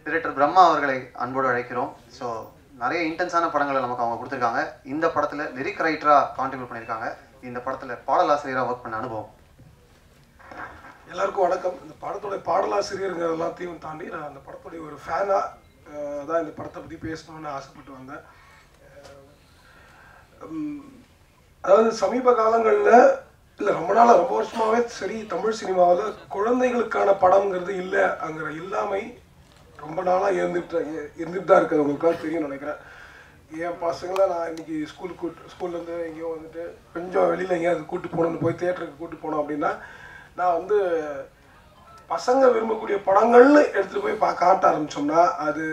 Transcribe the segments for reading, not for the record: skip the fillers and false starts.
Director Brahma அவர்களை அன்போடு அழைக்கிறோம். ஸோ நிறைய இன்டென்ஸான படங்களை நமக்கு அவங்க கொடுத்துருக்காங்க. இந்த படத்தில் லிரிக் ரைட்டராக கான்ட்ரிபியூட் பண்ணியிருக்காங்க. இந்த படத்தில் பாடலாசிரியராக ஒர்க் பண்ண அனுபவம். எல்லாருக்கும் வணக்கம். இந்த படத்தோடைய பாடலாசிரியருங்கிற எல்லாத்தையும் தாண்டி நான் அந்த படத்துடைய ஒரு ஃபேனாக தான் இந்த படத்தை பற்றி பேசணும்னு ஆசைப்பட்டு வந்தேன். அதாவது சமீப காலங்களில் இல்லை ரொம்ப நாளாக ரொம்ப வருஷமாகவே சரி தமிழ் சினிமாவில் குழந்தைகளுக்கான படம்ங்கிறது இல்லைங்கிற இல்லாமை ரொம்ப நாளாக இருந்துட்டு தான் இருக்குது. உங்களுக்காக தெரியும்னு நினைக்கிறேன். என் பசங்களை நான் இன்றைக்கி ஸ்கூல்லேருந்து எங்கேயோ வந்துட்டு கொஞ்சம் வெளியில் எங்கேயாவது கூப்பிட்டு போகணுன்னு போய் தியேட்டருக்கு கூப்பிட்டு போனோம் அப்படின்னா நான் வந்து பசங்க விரும்பக்கூடிய படங்கள்னு எடுத்துகிட்டு போய் காட்ட ஆரம்பித்தோம்னா அது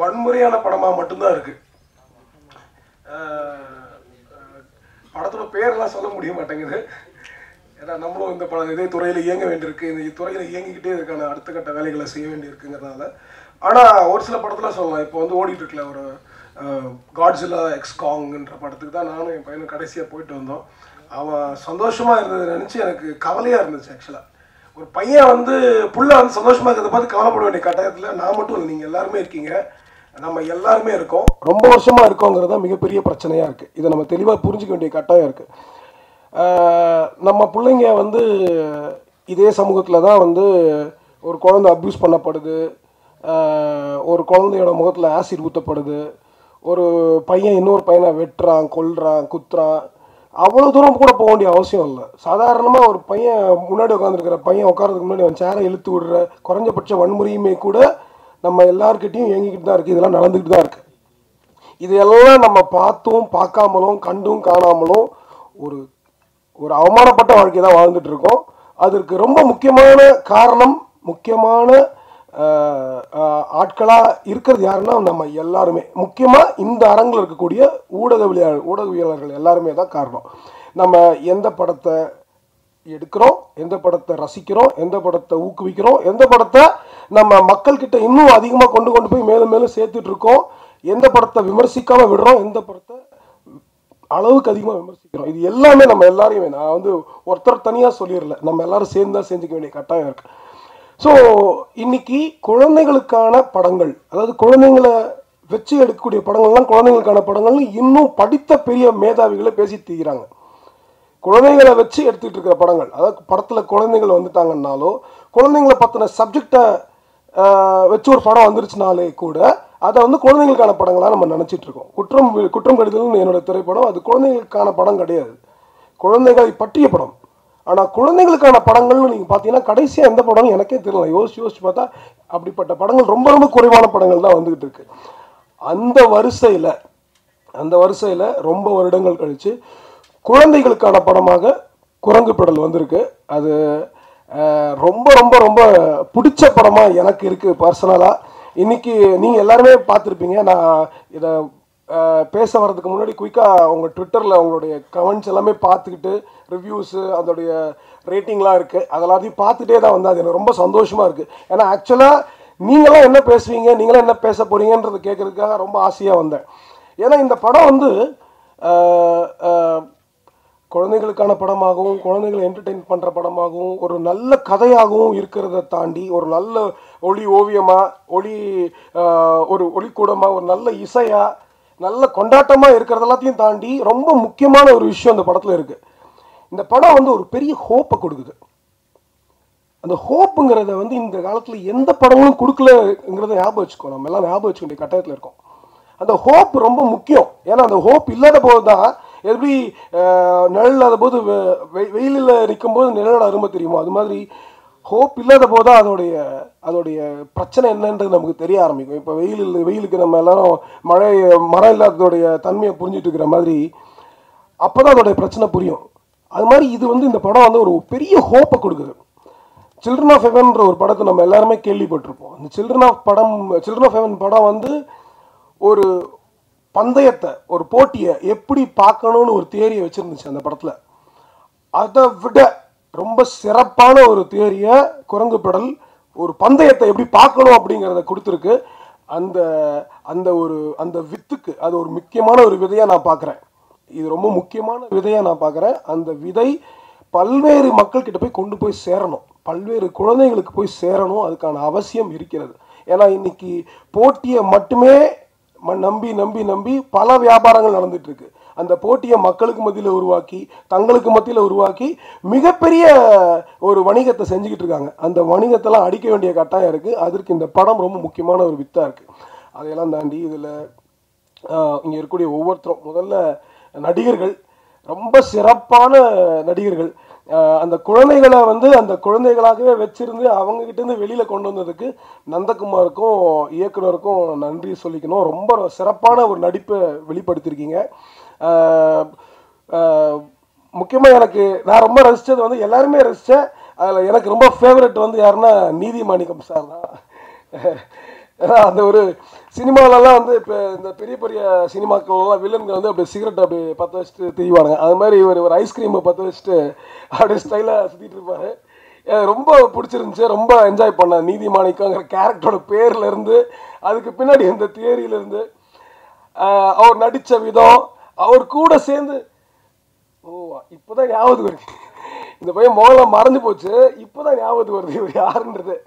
வன்முறையான படமாக மட்டும்தான் இருக்குது. படத்தோட பேரெல்லாம் சொல்ல முடிய மாட்டேங்குது. ஏன்னா நம்மளும் இந்த இதே துறையில் இயங்க வேண்டியிருக்கு. இந்த துறையில் இயங்கிக்கிட்டே இதுக்கான அடுத்த கட்ட வேலைகளை செய்ய வேண்டியிருக்குங்கிறதுனால. ஆனால் ஒரு சில படத்தில் சொல்லலாம். இப்போ வந்து ஓடிட்டுருக்கல ஒரு காட்ஜில்லா எக்ஸ் காங்ன்ற படத்துக்கு தான் நானும் என் பையனும் கடைசியாக போயிட்டு வந்தோம். அவன் சந்தோஷமாக இருந்ததை நினச்சி எனக்கு கவலையாக இருந்துச்சு. ஆக்சுவலாக ஒரு பையன் வந்து புள்ள வந்து சந்தோஷமாக இருக்கிறத பார்த்து கவலைப்பட வேண்டிய கட்டாயத்தில் நான் மட்டும் இல்லை, நீங்கள் எல்லாருமே இருக்கீங்க, நம்ம எல்லாருமே இருக்கோம். ரொம்ப வருஷமாக இருக்கோங்கிறது தான் மிகப்பெரிய பிரச்சனையாக இருக்குது. இதை நம்ம தெளிவாக புரிஞ்சிக்க வேண்டிய கட்டாயம் இருக்குது. நம்ம பிள்ளைங்க வந்து இதே சமூகத்தில் தான் வந்து ஒரு குழந்தை அப்யூஸ் பண்ணப்படுது, ஒரு குழந்தையோட முகத்தில் ஆசிட் ஊற்றப்படுது, ஒரு பையன் இன்னொரு பையனை வெட்டுறான், கொல்றான், குத்துறான். அவ்வளோ தூரம் கூட போக வேண்டிய அவசியம் இல்லை. சாதாரணமாக ஒரு பையன் முன்னாடி உட்காந்துருக்கிற பையன் உட்காரதுக்கு முன்னாடி அவன் சேரை இழுத்து விடுற குறைஞ்சபட்ச வன்முறையுமே கூட நம்ம எல்லாருக்கிட்டையும் இயங்கிக்கிட்டு தான் இருக்குது. இதெல்லாம் நடந்துக்கிட்டு தான் இருக்குது. இதையெல்லாம் நம்ம பார்த்தும் பார்க்காமலும் கண்டும் காணாமலும் ஒரு அவமானப்பட்ட வாழ்க்கை தான் வாழ்ந்துட்டு இருக்கோம். அதற்கு ரொம்ப முக்கியமான காரணம், முக்கியமான ஆட்களாக இருக்கிறது யாருன்னா நம்ம எல்லாருமே. முக்கியமாக இந்த அரங்கில் இருக்கக்கூடிய ஊடகவியலாளர்கள் எல்லாருமே தான் காரணம். நம்ம எந்த படத்தை எடுக்கிறோம், எந்த படத்தை ரசிக்கிறோம், எந்த படத்தை ஊக்குவிக்கிறோம், எந்த படத்தை நம்ம மக்கள்கிட்ட இன்னும் அதிகமாக கொண்டு போய் மேலும் மேலும் சேர்த்துட்டு இருக்கோம், எந்த படத்தை விமர்சிக்காமல் விடுறோம், எந்த படத்தை அளவுக்கு அதிகமாக விமர்சிக்கிறோம். இது எல்லாமே நம்ம எல்லாரையுமே, நான் வந்து ஒருத்தர் தனியாக சொல்லிடல, நம்ம எல்லாரும் சேர்ந்து தான் செஞ்சுக்க வேண்டிய கட்டாயம் இருக்குது. ஸோ இன்னைக்கு குழந்தைகளுக்கான படங்கள், அதாவது குழந்தைங்களை வச்சு எடுக்கக்கூடிய படங்கள்லாம் குழந்தைங்களுக்கான படங்கள்னு இன்னும் படித்த பெரிய மேதாவிகளை பேசி தீர்கிறாங்க. குழந்தைங்களை வச்சு எடுத்துகிட்டு இருக்கிற படங்கள், அதாவது படத்தில் குழந்தைகள் வந்துட்டாங்கன்னாலோ குழந்தைங்களை பற்றின சப்ஜெக்டை வச்சு ஒரு படம் வந்துருச்சுனாலே கூட அதை வந்து குழந்தைங்களுக்கான படங்களாக நம்ம நினச்சிட்ருக்கோம். குற்றம் கடிதல்னு என்னோடய திரைப்படம், அது குழந்தைகளுக்கான படம் கிடையாது, குழந்தைகளை பற்றிய படம். ஆனால் குழந்தைகளுக்கான படங்கள்னு நீங்கள் பார்த்தீங்கன்னா கடைசியாக எந்த படம்னு எனக்கே தெரியல. யோசிச்சு பார்த்தா அப்படிப்பட்ட படங்கள் ரொம்ப ரொம்ப குறைவான படங்கள் தான் வந்துக்கிட்டு இருக்கு. அந்த வரிசையில் ரொம்ப வருடங்கள் கழித்து குழந்தைகளுக்கான படமாக குரங்கு பெடல் வந்திருக்கு. அது ரொம்ப ரொம்ப ரொம்ப பிடிச்ச படமாக எனக்கு இருக்குது பர்சனலாக. இன்றைக்கி நீங்கள் எல்லாருமே பார்த்துருப்பீங்க. நான் இதை பேச வர்றதுக்கு முன்னாடி குயிக்காக உங்கள் ட்விட்டரில் உங்களுடைய கமெண்ட்ஸ் எல்லாமே பார்த்துக்கிட்டு ரிவ்யூஸு அதோடைய ரேட்டிங்லாம் இருக்குது, அதெல்லாத்தையும் பார்த்துட்டே தான் வந்து அது எனக்கு ரொம்ப சந்தோஷமாக இருக்குது. ஏன்னா ஆக்சுவலாக நீங்களாம் என்ன பேசுவீங்க, நீங்களாம் என்ன பேச போகிறீங்கன்றது கேட்குறதுக்காக ரொம்ப ஆசையாக வந்தேன். ஏன்னா இந்த படம் வந்து குழந்தைகளுக்கான படமாகவும் குழந்தைகளை என்டர்டெயின் பண்ணுற படமாகவும் ஒரு நல்ல கதையாகவும் இருக்கிறத தாண்டி ஒரு நல்ல ஒளி ஓவியமாக ஒரு ஒளிக்கூடமாக ஒரு நல்ல இசையாக நல்ல கொண்டாட்டமாக இருக்கிறது எல்லாத்தையும் தாண்டி ரொம்ப முக்கியமான ஒரு விஷயம் இந்த படத்தில் இருக்குது. இந்த படம் வந்து ஒரு பெரிய ஹோப்பை கொடுக்குது. அந்த ஹோப்புங்கிறத வந்து இந்த காலத்தில் எந்த படங்களும் கொடுக்கலங்கிறத ஞாபகம் வச்சுக்கோ, நம்ம எல்லாம் ஞாபகம் வச்சுக்க வேண்டிய கட்டாயத்தில் இருக்கோம். அந்த ஹோப் ரொம்ப முக்கியம். ஏன்னா அந்த ஹோப் இல்லாத போது தான், எப்படி நிழல் இல்லாத போது வெயிலில் நிற்கும்போது நிழலோட அருமை தெரியுமோ, அது மாதிரி ஹோப் இல்லாத போது தான் அதோடைய பிரச்சனை என்னன்றது நமக்கு தெரிய ஆரம்பிக்கும். இப்போ வெயிலுக்கு நம்ம எல்லாரும் மரம் இல்லாததோடைய தன்மையை புரிஞ்சுட்டு இருக்கிற மாதிரி அப்போ தான் அதோடைய பிரச்சனை புரியும். அது மாதிரி இது வந்து இந்த படம் வந்து ஒரு பெரிய ஹோப்பை கொடுக்குது. சில்ட்ரன் ஆஃப் ஹெவன்ற ஒரு படத்தை நம்ம எல்லாருமே கேள்விப்பட்டிருப்போம். அந்த சில்ட்ரன் ஆஃப் ஹெவன் படம் வந்து ஒரு பந்தயத்தை, ஒரு போட்டியை எப்படி பார்க்கணும்னு ஒரு தியரியை வச்சுருந்துச்சு அந்த படத்தில். அதை விட ரொம்ப சிறப்பான ஒரு தியரியை குரங்கு பெடல் ஒரு பந்தயத்தை எப்படி பார்க்கணும் அப்படிங்கிறத கொடுத்துருக்கு. அந்த வித்துக்கு அது ஒரு முக்கியமான ஒரு விதையாக நான் பார்க்குறேன். இது ரொம்ப முக்கியமான விதையாக நான் பார்க்குறேன். அந்த விதை பல்வேறு மக்கள்கிட்ட போய் கொண்டு போய் சேரணும், பல்வேறு குழந்தைகளுக்கு போய் சேரணும். அதுக்கான அவசியம் இருக்கிறது. ஏன்னா இன்னைக்கு போட்டியை மட்டுமே நம்பி நம்பி நம்பி பல வியாபாரங்கள் நடந்துட்டு இருக்கு. அந்த போட்டியை மக்களுக்கு மத்தியில் உருவாக்கி தங்களுக்கு மத்தியில் உருவாக்கி மிகப்பெரிய ஒரு வணிகத்தை செஞ்சுக்கிட்டு இருக்காங்க. அந்த வணிகத்தெல்லாம் அடிக்க வேண்டிய கட்டாயம் இருக்குது. அதற்கு இந்த படம் ரொம்ப முக்கியமான ஒரு வித்தாக இருக்குது. அதையெல்லாம் தாண்டி இதில் இங்கே இருக்கக்கூடிய ஒவ்வொருத்தரும் முதல்ல நடிகர்கள் ரொம்ப சிறப்பான நடிகர்கள். அந்த குழந்தைகளை அந்த குழந்தைகளாகவே வச்சிருந்து அவங்ககிட்டேருந்து வெளியில் கொண்டு வந்ததுக்கு நந்தகுமாருக்கும் இயக்குனருக்கும் நன்றி சொல்லிக்கணும். ரொம்ப சிறப்பான ஒரு நடிப்பை வெளிப்படுத்தியிருக்கீங்க. முக்கியமாக நான் ரொம்ப ரசித்தது எல்லாருமே ரசித்தேன். அதில் எனக்கு ரொம்ப ஃபேவரட் யாருன்னா நீதிமாணிக்கம் சார் தான். அந்த ஒரு சினிமாவிலலாம் இப்போ இந்த பெரிய பெரிய சினிமாக்கள்லாம் வில்லன்கள் அப்படியே சிகரெட் அப்படி பற்ற வச்சுட்டு திரிவானுங்க. அது மாதிரி ஒரு ஐஸ்கிரீமை பற்ற வச்சுட்டு அப்படியே ஸ்டைலாக சுற்றிட்டு இருப்பார். ரொம்ப பிடிச்சிருந்துச்சு, ரொம்ப என்ஜாய் பண்ணேன். நீதிமாணிக்கங்கிற கேரக்டரோட பேர்லேருந்து அதுக்கு பின்னாடி இந்த தியரியிலேருந்து அவர் நடித்த விதம், அவர் கூட சேர்ந்து இப்போதான் ஞாபகம் வருது. இந்த பையன் முதல்ல மறந்து போச்சு, இப்போதான் ஞாபகம் வருது இவர் யாருன்றது.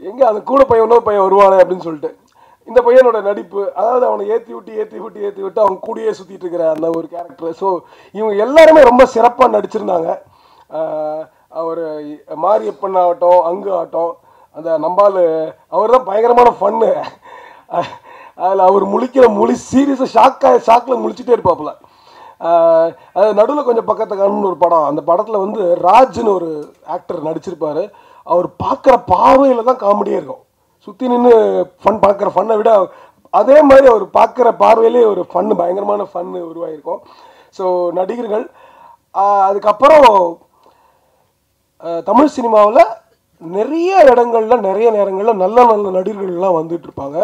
எங்கே அந்த கூட பையன் இன்னொரு பையன் வருவானே அப்படின்னு சொல்லிட்டு இந்த பையனோட நடிப்பு, அதாவது அவனை ஏற்றி விட்டு அவன் கூடயே சுற்றிட்டு இருக்கிற அந்த ஒரு கேரக்டர். ஸோ இவங்க எல்லாருமே ரொம்ப சிறப்பாக நடிச்சிருந்தாங்க. அவர் மாரியப்பன் ஆகட்டும், அங்கு ஆகட்டும், அந்த நம்பால் அவர் தான் பயங்கரமான ஃபன்னு. அதில் அவர் முழிக்கிற சீரியஸாக ஷாக்கில் முழிச்சிட்டே இருப்பாப்புல. அது நடுவில் கொஞ்சம் பக்கத்துக்கான ஒரு படம், அந்த படத்தில் ராஜ்னு ஒரு ஆக்டர் நடிச்சிருப்பார். அவர் பார்க்குற பார்வையில் தான் காமெடியே இருக்கும். சுற்றி நின்று பார்க்குற ஃபன்னை விட அதே மாதிரி அவர் பார்க்குற பார்வையிலே ஒரு ஃபன்னு, பயங்கரமான ஃபன்னு உருவாகிருக்கும். ஸோ நடிகர்கள் அதுக்கப்புறம் தமிழ் சினிமாவில் நிறைய இடங்களில் நிறைய நேரங்களில் நல்ல நல்ல நடிகர்கள்லாம் வந்துட்டு இருப்பாங்க.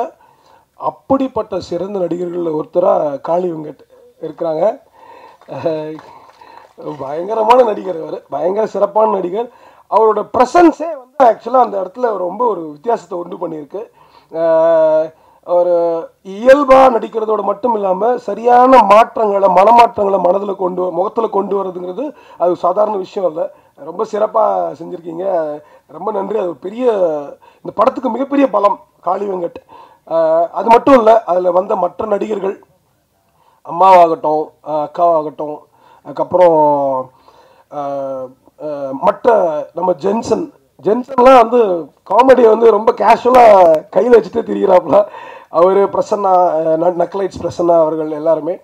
அப்படிப்பட்ட சிறந்த நடிகர்களில் ஒருத்தராக காளி வெங்கட் இருக்கிறாங்க. பயங்கரமான நடிகர், அவர் பயங்கர சிறப்பான நடிகர். அவரோட ப்ரெசன்ஸே ஆக்சுவலாக அந்த இடத்துல ரொம்ப ஒரு வித்தியாசத்தை உண்டு பண்ணியிருக்கு. ஒரு இயல்பாக நடிக்கிறதோடு மட்டும் இல்லாமல் சரியான மாற்றங்களை, மனமாற்றங்களை முகத்தில் கொண்டு வரதுங்கிறது அது சாதாரண விஷயம் இல்லை. ரொம்ப சிறப்பாக செஞ்சுருக்கீங்க, ரொம்ப நன்றி. அது பெரிய இந்த படத்துக்கு மிகப்பெரிய பலம் காளி வெங்கட். அது மட்டும் இல்லை, அதில் வந்த மற்ற நடிகர்கள், அம்மாவாகட்டும், அக்காவாகட்டும், அதுக்கப்புறம் மற்ற நம்ம ஜென்சன்லாம் காமெடியை ரொம்ப கேஷுவலாக கையில் வச்சுட்டு திரிகிறாப்புல. அவர் பிரசன்னா, நக்லைட்ஸ் பிரசன்னா அவர்கள் எல்லாருமே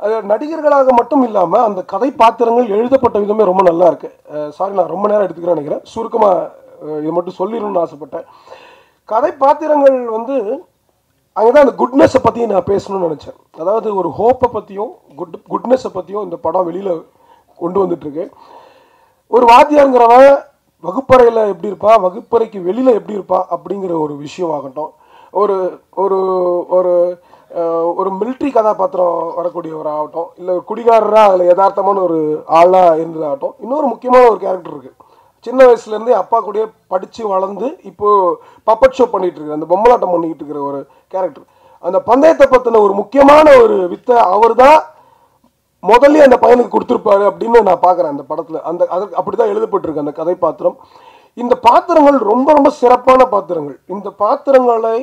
அது நடிகர்களாக மட்டும் இல்லாமல் அந்த கதை பாத்திரங்கள் எழுதப்பட்ட விதமே ரொம்ப நல்லா இருக்குது. சாரி, நான் ரொம்ப நேரம் எடுத்துக்கிறேன்னு நினைக்கிறேன். சுருக்கமாக இது மட்டும் சொல்லிடணும்னு ஆசைப்பட்டேன். கதை பாத்திரங்கள் அங்கே தான் அந்த குட்னஸை பற்றி நான் பேசணும்னு நினச்சேன். அதாவது ஒரு ஹோப்பை பற்றியும் குட்னஸை பற்றியும் இந்த படம் வெளியில் கொண்டு வந்துட்டுருக்கு. ஒரு வாத்தியாருங்கிறவன் வகுப்பறையில் எப்படி இருப்பா, வகுப்பறைக்கு வெளியில் எப்படி இருப்பா அப்படிங்கிற ஒரு விஷயம் ஆகட்டும், ஒரு ஒரு ஒரு ஒரு மிலிட்ரி கதாபாத்திரம் வரக்கூடியவராகட்டும், இல்லை ஒரு குடிகாரராக அதில் யதார்த்தமான ஒரு ஆளாக இருந்ததாகட்டும், இன்னொரு முக்கியமான ஒரு கேரக்டர் இருக்குது. சின்ன வயசுலேருந்தே அப்பா கூடயே படித்து வளர்ந்து இப்போது பப்பட் ஷோ பண்ணிகிட்டு இருக்கிற, அந்த பொம்மலாட்டம் பண்ணிக்கிட்டு இருக்கிற ஒரு கேரக்டர். அந்த பந்தயத்தை பற்றின ஒரு முக்கியமான ஒரு வித்தை அவர் தான் முதல்ல அந்த பையனுக்கு கொடுத்துருப்பாரு அப்படின்னு நான் பார்க்குறேன் அந்த படத்தில். அதற்கு அப்படி தான் எழுதப்பட்டிருக்கு அந்த கதை பாத்திரம். இந்த பாத்திரங்கள் ரொம்ப ரொம்ப சிறப்பான பாத்திரங்கள். இந்த பாத்திரங்களை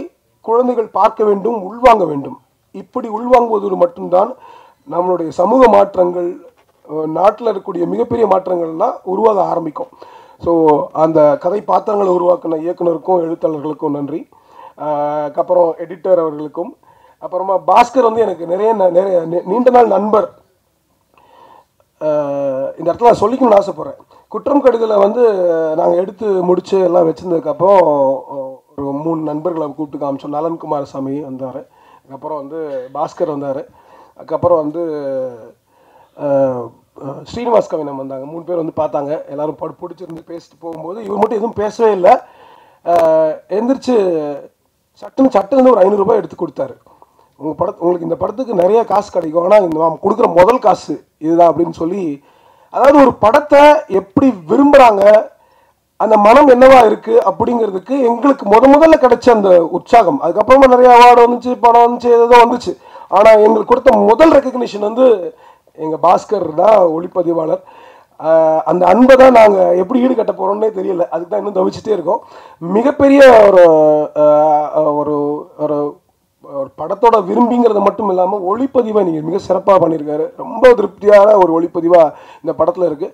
குழந்தைகள் பார்க்க வேண்டும், உள்வாங்க வேண்டும். இப்படி உள்வாங்குவது மட்டும்தான் நம்மளுடைய சமூக மாற்றங்கள், நாட்டில் இருக்கக்கூடிய மிகப்பெரிய மாற்றங்கள்லாம் உருவாக ஆரம்பிக்கும். ஸோ அந்த கதை பாத்திரங்களை உருவாக்கின இயக்குனருக்கும் எழுத்தாளர்களுக்கும் நன்றி. அதுக்கப்புறம் எடிட்டர் அவர்களுக்கும், அப்புறமா பாஸ்கர் எனக்கு நிறைய நீண்ட நாள் நண்பர். இந்த இடத்துல நான் சொல்லிக்கணும்னு ஆசைப்பட்றேன். குற்றம் கடிதலை நாங்கள் எடுத்து முடித்து எல்லாம் வச்சுருந்ததுக்கப்புறம் ஒரு 3 நண்பர்களை கூப்பிட்டு காமிச்சோம். நலன் குமாரசாமி வந்தார், அதுக்கப்புறம் பாஸ்கர் வந்தார், அதுக்கப்புறம் ஸ்ரீனிவாஸ் கவினம் வந்தாங்க. 3 பேர் பார்த்தாங்க. எல்லோரும் பிடிச்சிருந்து பேசிட்டு போகும்போது இவர் மட்டும் எதுவும் பேசவே இல்லை. எந்திரிச்சு சட்டுன்னு ஒரு 500 ரூபாய் எடுத்து கொடுத்தாரு. உங்களுக்கு இந்த படத்துக்கு நிறைய காசு கிடைக்கும், ஆனால் இந்த கொடுக்குற முதல் காசு இதுதான் அப்படின்னு சொல்லி, அதாவது ஒரு படத்தை எப்படி விரும்புகிறாங்க, அந்த மனம் என்னவா இருக்குது அப்படிங்கிறதுக்கு எங்களுக்கு முதல்ல கிடைச்ச அந்த உற்சாகம். அதுக்கப்புறமா நிறைய அவார்டு வந்துச்சு, படம் வந்துச்சு, ஏதோ வந்துச்சு. ஆனால் எங்களுக்கு கொடுத்த முதல் ரெக்கக்னிஷன் எங்கள் பாஸ்கர் தான், ஒளிப்பதிவாளர். அந்த அன்பை தான் நாங்கள் எப்படி ஈடுகட்ட போகிறோம்னே தெரியல. அதுக்கு தான் இன்னும் தவிச்சிட்டே இருக்கோம். மிகப்பெரிய ஒரு ஒரு ஒரு ஒரு படத்தோட விரும்பிங்கிறது மட்டும் இல்லாமல் ஒளிப்பதிவை நீங்கள் மிக சிறப்பாக பண்ணியிருக்காரு. ரொம்ப திருப்தியான ஒரு ஒளிப்பதிவாக இந்த படத்தில் இருக்குது.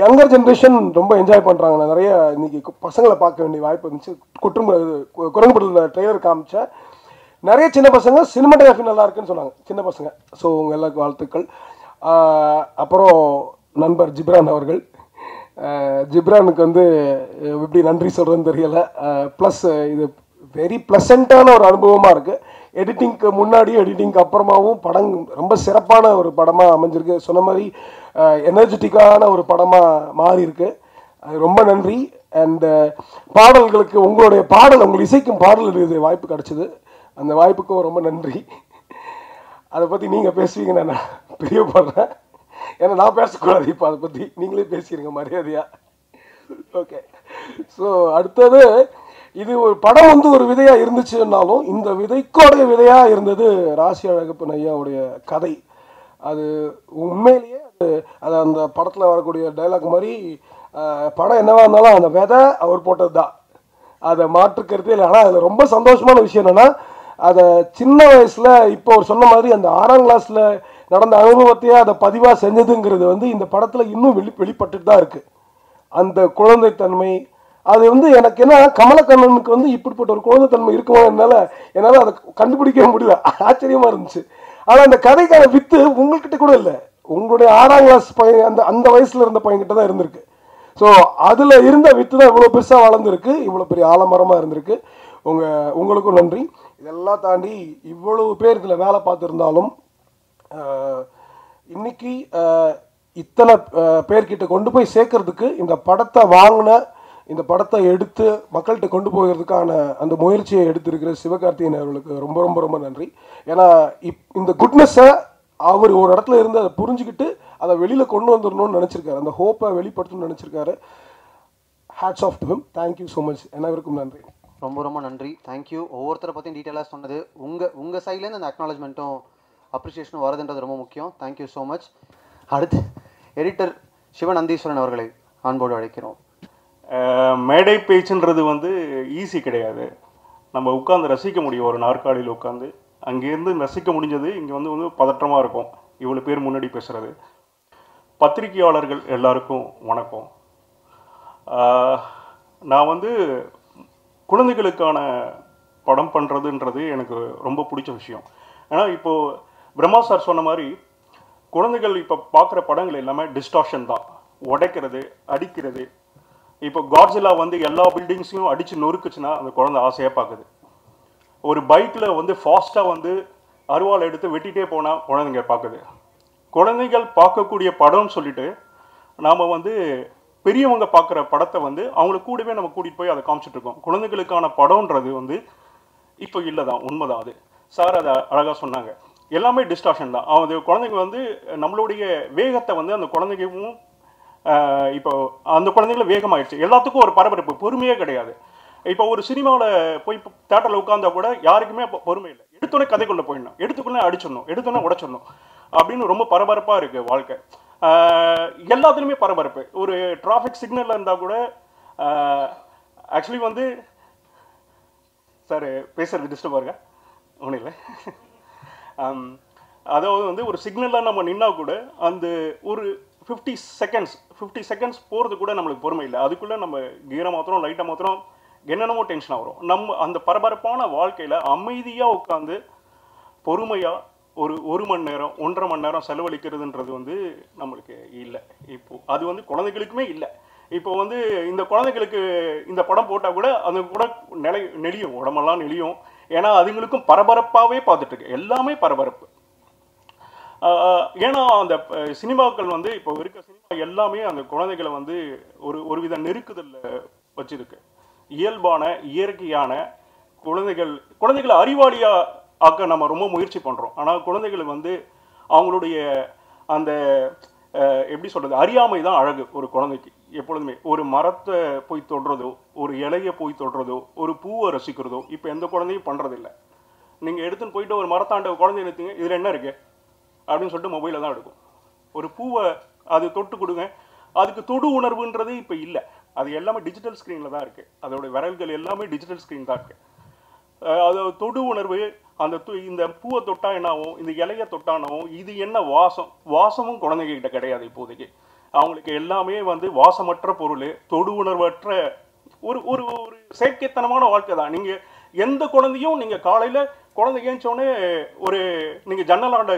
யங்கர் ஜென்ரேஷன் ரொம்ப என்ஜாய் பண்ணுறாங்க. நான் நிறைய இன்றைக்கி பசங்களை பார்க்க வேண்டிய வாய்ப்பு இருந்துச்சு. குரங்குபடத்தில் ட்ரெய்லர் காமிச்சேன். நிறைய சின்ன பசங்க சினிமாட்டோகிராஃபி நல்லா இருக்குன்னு சொன்னாங்க, சின்ன பசங்க. ஸோ உங்கள் எல்லாருக்கும் வாழ்த்துக்கள். அப்புறம் நண்பர் ஜிப்ரான் அவர்கள், ஜிப்ரானுக்கு வந்து எப்படி நன்றி சொல்கிறதுன்னு தெரியலை. ப்ளஸ் இது வெரி ப்ளசண்ட்டான ஒரு அனுபவமாக இருக்குது. எடிட்டிங்க்கு முன்னாடியும் எடிட்டிங்க்கு அப்புறமாவும் படம் ரொம்ப சிறப்பான ஒரு படமாக அமைஞ்சிருக்கு. சொன்ன மாதிரி எனர்ஜெட்டிக்கான ஒரு படமாக மாறி இருக்கு. அது ரொம்ப நன்றி. அண்டு பாடல்களுக்கு உங்களுடைய பாடல், உங்கள் இசைக்கும் பாடல் எழுத வாய்ப்பு கிடச்சிது. அந்த வாய்ப்புக்கும் ரொம்ப நன்றி. அதை பற்றி நீங்கள் பேசுவீங்கன்னு நான் பிரியப்படுறேன். ஏன்னா நான் பேசக்கூடாது இப்போ, அதை பற்றி நீங்களே பேசிடுங்க மரியாதையாக. ஓகே. ஸோ அடுத்தது, இது ஒரு படம் வந்து ஒரு விதையாக இருந்துச்சுன்னாலும் இந்த விதைக்கோடைய விதையாக இருந்தது ராசி அழகப்பன் ஐயாவுடைய கதை. அது உண்மையிலேயே அது அந்த படத்தில் வரக்கூடிய டைலாக் மாதிரி படம் என்னவா இருந்தாலும் அந்த விதை அவர் போட்டது தான், அதை மாற்றுக்கிறதே இல்லை. ஆனால் அதில் ரொம்ப சந்தோஷமான விஷயம் என்னென்னா, அதை சின்ன வயசில் இப்போ அவர் சொன்ன மாதிரி அந்த 6ஆம் கிளாஸில் நடந்த அனுபவத்தையே அதை பதிவாக செஞ்சதுங்கிறது வந்து இந்த படத்தில் இன்னும் வெளிப்பட்டுட்டு தான் இருக்குது. அந்த குழந்தைத்தன்மை அது வந்து எனக்கு என்ன, கமலக்கண்ணனுக்கு வந்து இப்படிப்பட்ட ஒரு குழந்தைத்தன்மை இருக்குமோ என்னால் அதை கண்டுபிடிக்க முடியல. ஆச்சரியமாக இருந்துச்சு. ஆனால் அந்த கதைக்கான வித்து உங்கள்கிட்ட கூட இல்லை, உங்களுடைய 6ஆம் கிளாஸ் பையன் அந்த அந்த வயசில் இருந்த பையன்கிட்ட தான் இருந்திருக்கு. ஸோ அதில் இருந்த வித்து தான் இவ்வளோ பெருசாக வளர்ந்துருக்கு, இவ்வளோ பெரிய ஆலமரமாக இருந்திருக்கு. உங்களுக்கும் நன்றி. இதெல்லாம் தாண்டி இவ்வளவு பேர் இதில் வேலை பார்த்துருந்தாலும் இன்னைக்கு இத்தனை பேர்கிட்ட கொண்டு போய் சேர்க்கறதுக்கு இந்த படத்தை வாங்கின, இந்த படத்தை எடுத்து மக்கள்கிட்ட கொண்டு போகிறதுக்கான அந்த முயற்சியை எடுத்திருக்கிற சிவகார்த்திகேயன் அவர்களுக்கு ரொம்ப ரொம்ப ரொம்ப நன்றி. ஏன்னா இந்த குட்னஸை அவர் ஒரு இடத்துல இருந்து அதை புரிஞ்சுக்கிட்டு அதை வெளியில் கொண்டு வந்துடணும்னு நினச்சிருக்காரு, அந்த ஹோப்பை வெளிப்படுத்தணும்னு நினச்சிருக்காரு. Hats off to him. Thank you so much. அனைவருக்கும் நன்றி. ரொம்ப ரொம்ப நன்றி. தேங்க்யூ. ஒவ்வொருத்தரை பற்றியும் டீட்டெயிலாக சொன்னது, உங்கள் சைட்லேருந்து அந்த அக்னாலஜ்மெண்ட்டும் அப்ரிஷியேஷனும் வருதுன்றது ரொம்ப முக்கியம். Thank you so much. அடுத்து எடிட்டர் சிவநந்தீஸ்வரன் அவர்களை அன்போடு அழைக்கிறோம். மேடை பேச்சுன்றது வந்து ஈஸி கிடையாது. நம்ம உட்காந்து ரசிக்க முடியும், ஒரு நாற்காலியில் உட்காந்து அங்கேருந்து ரசிக்க முடிஞ்சது. இங்கே வந்து பதற்றமாக இருக்கும், இவ்வளோ பேர் முன்னாடி பேசுகிறது. பத்திரிகையாளர்கள் எல்லாருக்கும் வணக்கம். நான் வந்து குழந்தைகளுக்கான படம் பண்ணுறதுன்றது எனக்கு ரொம்ப பிடிச்ச விஷயம். ஏன்னா இப்போது பிரம்மா சார் சொன்ன மாதிரி குழந்தைகள் இப்போ பார்க்குற படங்கள் எல்லாமே டிஸ்டார்ஷன் தான், உடைக்கிறது, அடிக்கிறது. இப்போ காட்ஸில்லா வந்து எல்லா பில்டிங்ஸையும் அடித்து நொறுக்குச்சுன்னா அந்த குழந்தை ஆசையாக பார்க்குது. ஒரு பைக்கில் வந்து ஃபாஸ்ட்டாக வந்து அருவாள் எடுத்து வெட்டிகிட்டே போனால் குழந்தைங்க பார்க்குது. குழந்தைகள் பார்க்கக்கூடிய படம்னு சொல்லிட்டு நாம் வந்து பெரியவங்க பார்க்குற படத்தை வந்து அவங்கள கூடவே நம்ம கூட்டிகிட்டு போய் அதை காமிச்சிட்ருக்கோம். குழந்தைகளுக்கான படம்ன்றது வந்து இப்போ இல்லை தான், உண்மை தான். அது சார் அதை அழகாக சொன்னாங்க. எல்லாமே டிஸ்டார்ஷன் தான். அது குழந்தைங்க வந்து நம்மளுடைய வேகத்தை வந்து அந்த குழந்தைகவும் இப்போ அந்த குழந்தைங்கள வேகமாகிடுச்சு. எல்லாத்துக்கும் ஒரு பரபரப்பு, பொறுமையே கிடையாது. இப்போ ஒரு சினிமாவில் போய் தேட்டரில் உட்காந்தா கூட யாருக்குமே பொறுமை இல்லை. எடுத்தோடனே கதைக்குள்ளே போயிடணும், எடுத்துக்குள்ளே அடிச்சிடணும், எடுத்தோடனே உடைச்சிடணும் அப்படின்னு ரொம்ப பரபரப்பாக இருக்குது வாழ்க்கை. எல்லாத்துலேயுமே பரபரப்பு. ஒரு டிராஃபிக் சிக்னலில் இருந்தால் கூட ஆக்சுவலி வந்து சார் பேசுகிறது டிஸ்டர்ப் இருக்க ஒன்றும் இல்லை. அதாவது வந்து ஒரு சிக்னலில் நம்ம நின்னா கூட அந்த ஒரு 50 செகண்ட்ஸ் போகிறது கூட நம்மளுக்கு பொறுமை இல்லை. அதுக்குள்ளே நம்ம கீரை மாத்திரம், லைட்டாக மாத்திரம், என்னென்னமோ டென்ஷனாக வரும். நம்ம அந்த பரபரப்பான வாழ்க்கையில் அமைதியாக உட்காந்து பொறுமையாக ஒரு மணி நேரம் 1.5 மணி நேரம் செலவழிக்கிறதுன்றது வந்து நம்மளுக்கு இல்லை. இப்போது அது வந்து குழந்தைகளுக்குமே இல்லை. இப்போ வந்து இந்த குழந்தைகளுக்கு இந்த படம் போட்டால் கூட அது கூட நெளியும், உடம்பெல்லாம் நெளியும். ஏன்னா அதுங்களுக்கும் பரபரப்பாகவே பார்த்துட்ருக்கு, எல்லாமே பரபரப்பு. ஏன்னா அந்த சினிமாக்கள் வந்து இப்போ இருக்க சினிமா எல்லாமே அந்த குழந்தைகளை வந்து ஒரு வித நெருக்குதலில் வச்சுருக்கு. இயல்பான இயற்கையான குழந்தைகளை அறிவாளியாக ஆக்க நம்ம ரொம்ப முயற்சி பண்ணுறோம். ஆனால் குழந்தைகள் வந்து அவங்களுடைய அந்த எப்படி சொல்கிறது, அறியாமை தான் அழகு ஒரு குழந்தைக்கு. எப்பொழுதுமே ஒரு மரத்தை போய் தொடுறதோ, ஒரு இலையை போய் தொடுறதோ, ஒரு பூவை ரசிக்கிறதோ இப்போ எந்த குழந்தையும் பண்ணுறதில்லை. நீங்கள் எடுத்துன்னு போயிட்டு ஒரு மரத்தாண்ட குழந்தை எடுத்தீங்க, இதில் என்ன இருக்குது அப்படின்னு சொல்லிட்டு மொபைலில் தான் எடுக்கும். ஒரு பூவை அது தொட்டு கொடுங்க, அதுக்கு தொடு உணர்வுன்றது இப்போ இல்லை. அது எல்லாமே டிஜிட்டல் ஸ்க்ரீனில் தான் இருக்குது. அதோட விரல்கள் எல்லாமே டிஜிட்டல் ஸ்க்ரீன் தான் இருக்குது. அது தொடு உணர்வு, அந்த இந்த பூவை தொட்டா என்னாகும், இந்த இலைய தொட்டானாவும், இது என்ன வாசமும் குழந்தைகிட்ட கிடையாது இப்போதைக்கு. அவங்களுக்கு எல்லாமே வந்து வாசமற்ற பொருள், தொடு உணர்வற்ற ஒரு ஒரு ஒரு செயற்கைத்தனமான வாழ்க்கை தான். நீங்கள் எந்த குழந்தையும் நீங்கள் காலையில் குழந்தை ஏஞ்சோடனே ஒரு நீங்கள்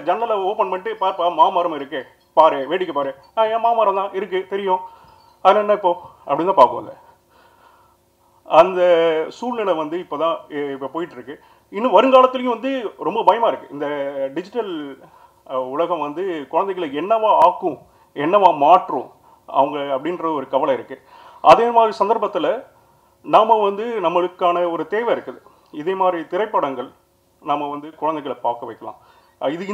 ஜன்னலை ஓப்பன் பண்ணிட்டு பாப்பா மாமரம் இருக்கு பாரு, வேடிக்கை பாரு, என் மாமரம் தான் இருக்கு தெரியும், அது என்ன இப்போ அப்படின்னு தான் பார்ப்போம். அந்த சூழ்நிலை வந்து இப்போ போயிட்டு இருக்கு. இன்னும் வருங்காலத்துலேயும் வந்து ரொம்ப பயமாக இருக்குது. இந்த டிஜிட்டல் உலகம் வந்து குழந்தைகளை என்னவா ஆக்கும், என்னவா மாற்றும் அவங்க அப்படின்ற ஒரு கவலை இருக்குது. அதே மாதிரி சந்தர்ப்பத்தில் நாம் வந்து நம்மளுக்கான ஒரு தேவை இருக்குது. இதே மாதிரி திரைப்படங்கள் நாம் வந்து குழந்தைகளை பார்க்க வைக்கலாம்.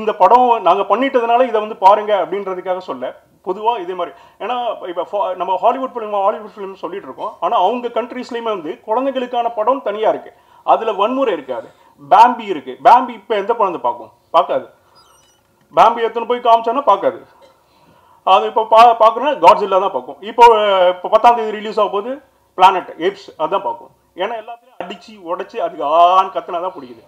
இந்த படம் நாங்கள் பண்ணிட்டதுனால இதை வந்து பாருங்க அப்படின்றதுக்காக சொல்ல, பொதுவாக இதே மாதிரி. ஏன்னா இப்போ நம்ம ஹாலிவுட் ஃபிலிம் சொல்லிட்டு இருக்கோம். ஆனால் அவங்க கண்ட்ரீஸ்லேயுமே வந்து குழந்தைகளுக்கான படம் தனியாக இருக்குது. அதில் வன்முறை இருக்காது. பாம்பி இருக்குது. பாம்பி இப்போ எந்த குழந்தை பார்க்காது. பாம்பி எத்தனை போய் காமிச்சோன்னா பார்க்காது. அது இப்போ பார்க்குறோன்னா காட்ஸில்லா தான் பார்க்கும். இப்போ 10ஆம் தேதி ரிலீஸ் ஆகும் போது பிளானட் ஏப்ஸ் அதுதான் பார்க்கும். ஏன்னா எல்லாத்தையும் அடித்து உடச்சி அதுக்கு ஆன்னு கத்துனா தான் பிடிக்குது.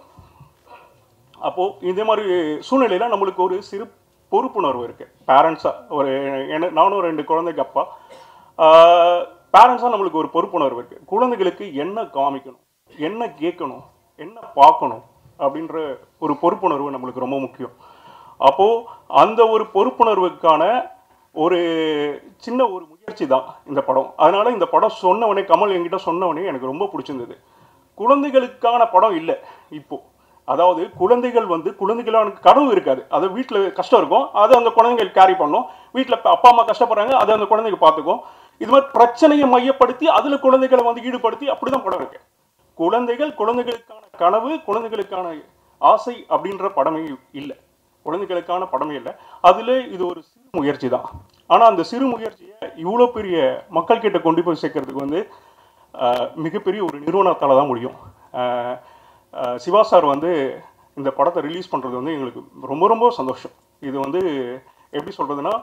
அப்போது இதே மாதிரி சூழ்நிலையில் நம்மளுக்கு ஒரு சிறு பொறுப்புணர்வு இருக்குது. பேரண்ட்ஸாக நானும் 2 குழந்தைக்கு அப்பா. பேரண்ட்ஸாக நம்மளுக்கு ஒரு பொறுப்புணர்வு இருக்குது. குழந்தைகளுக்கு என்ன காமிக்கணும், என்ன கேட்கணும், என்ன பார்க்கணும் அப்படின்ற ஒரு பொறுப்புணர்வு நம்மளுக்கு ரொம்ப முக்கியம். அப்போது அந்த ஒரு பொறுப்புணர்வுக்கான ஒரு சின்ன ஒரு முயற்சி தான் இந்த படம். அதனால் இந்த படம் சொன்னவனே, கமல் என்கிட்ட சொன்னவனே எனக்கு ரொம்ப பிடிச்சிருந்தது. குழந்தைகளுக்கான படம் இல்லை இப்போது. அதாவது குழந்தைகள் வந்து குழந்தைகளான கனவு இருக்காது. அது வீட்டில் கஷ்டம் இருக்கும், அது அந்த குழந்தைகள் கேரி பண்ணும். வீட்டில் அப்பா அம்மா கஷ்டப்படுறாங்க, அது அந்த குழந்தைங்க பார்த்துக்கும். இது மாதிரி பிரச்சனையை மையப்படுத்தி அதில் குழந்தைகளை வந்து ஈடுபடுத்தி அப்படி தான் படம் இருக்கு. குழந்தைகளுக்கான கனவு, குழந்தைகளுக்கான ஆசை அப்படின்ற படமே இல்லை. குழந்தைகளுக்கான படமே இல்லை. அதில் இது ஒரு சிறு முயற்சி தான். ஆனால் அந்த சிறு முயற்சியை இவ்வளோ பெரிய மக்கள் கிட்ட கொண்டு போய் சேர்க்கறதுக்கு வந்து மிகப்பெரிய ஒரு நிறுவனத்தால் தான் முடியும். சிவா சார் வந்து இந்த படத்தை ரிலீஸ் பண்ணுறது வந்து எங்களுக்கு ரொம்ப ரொம்ப சந்தோஷம். இது வந்து எப்படி சொல்கிறதுனா,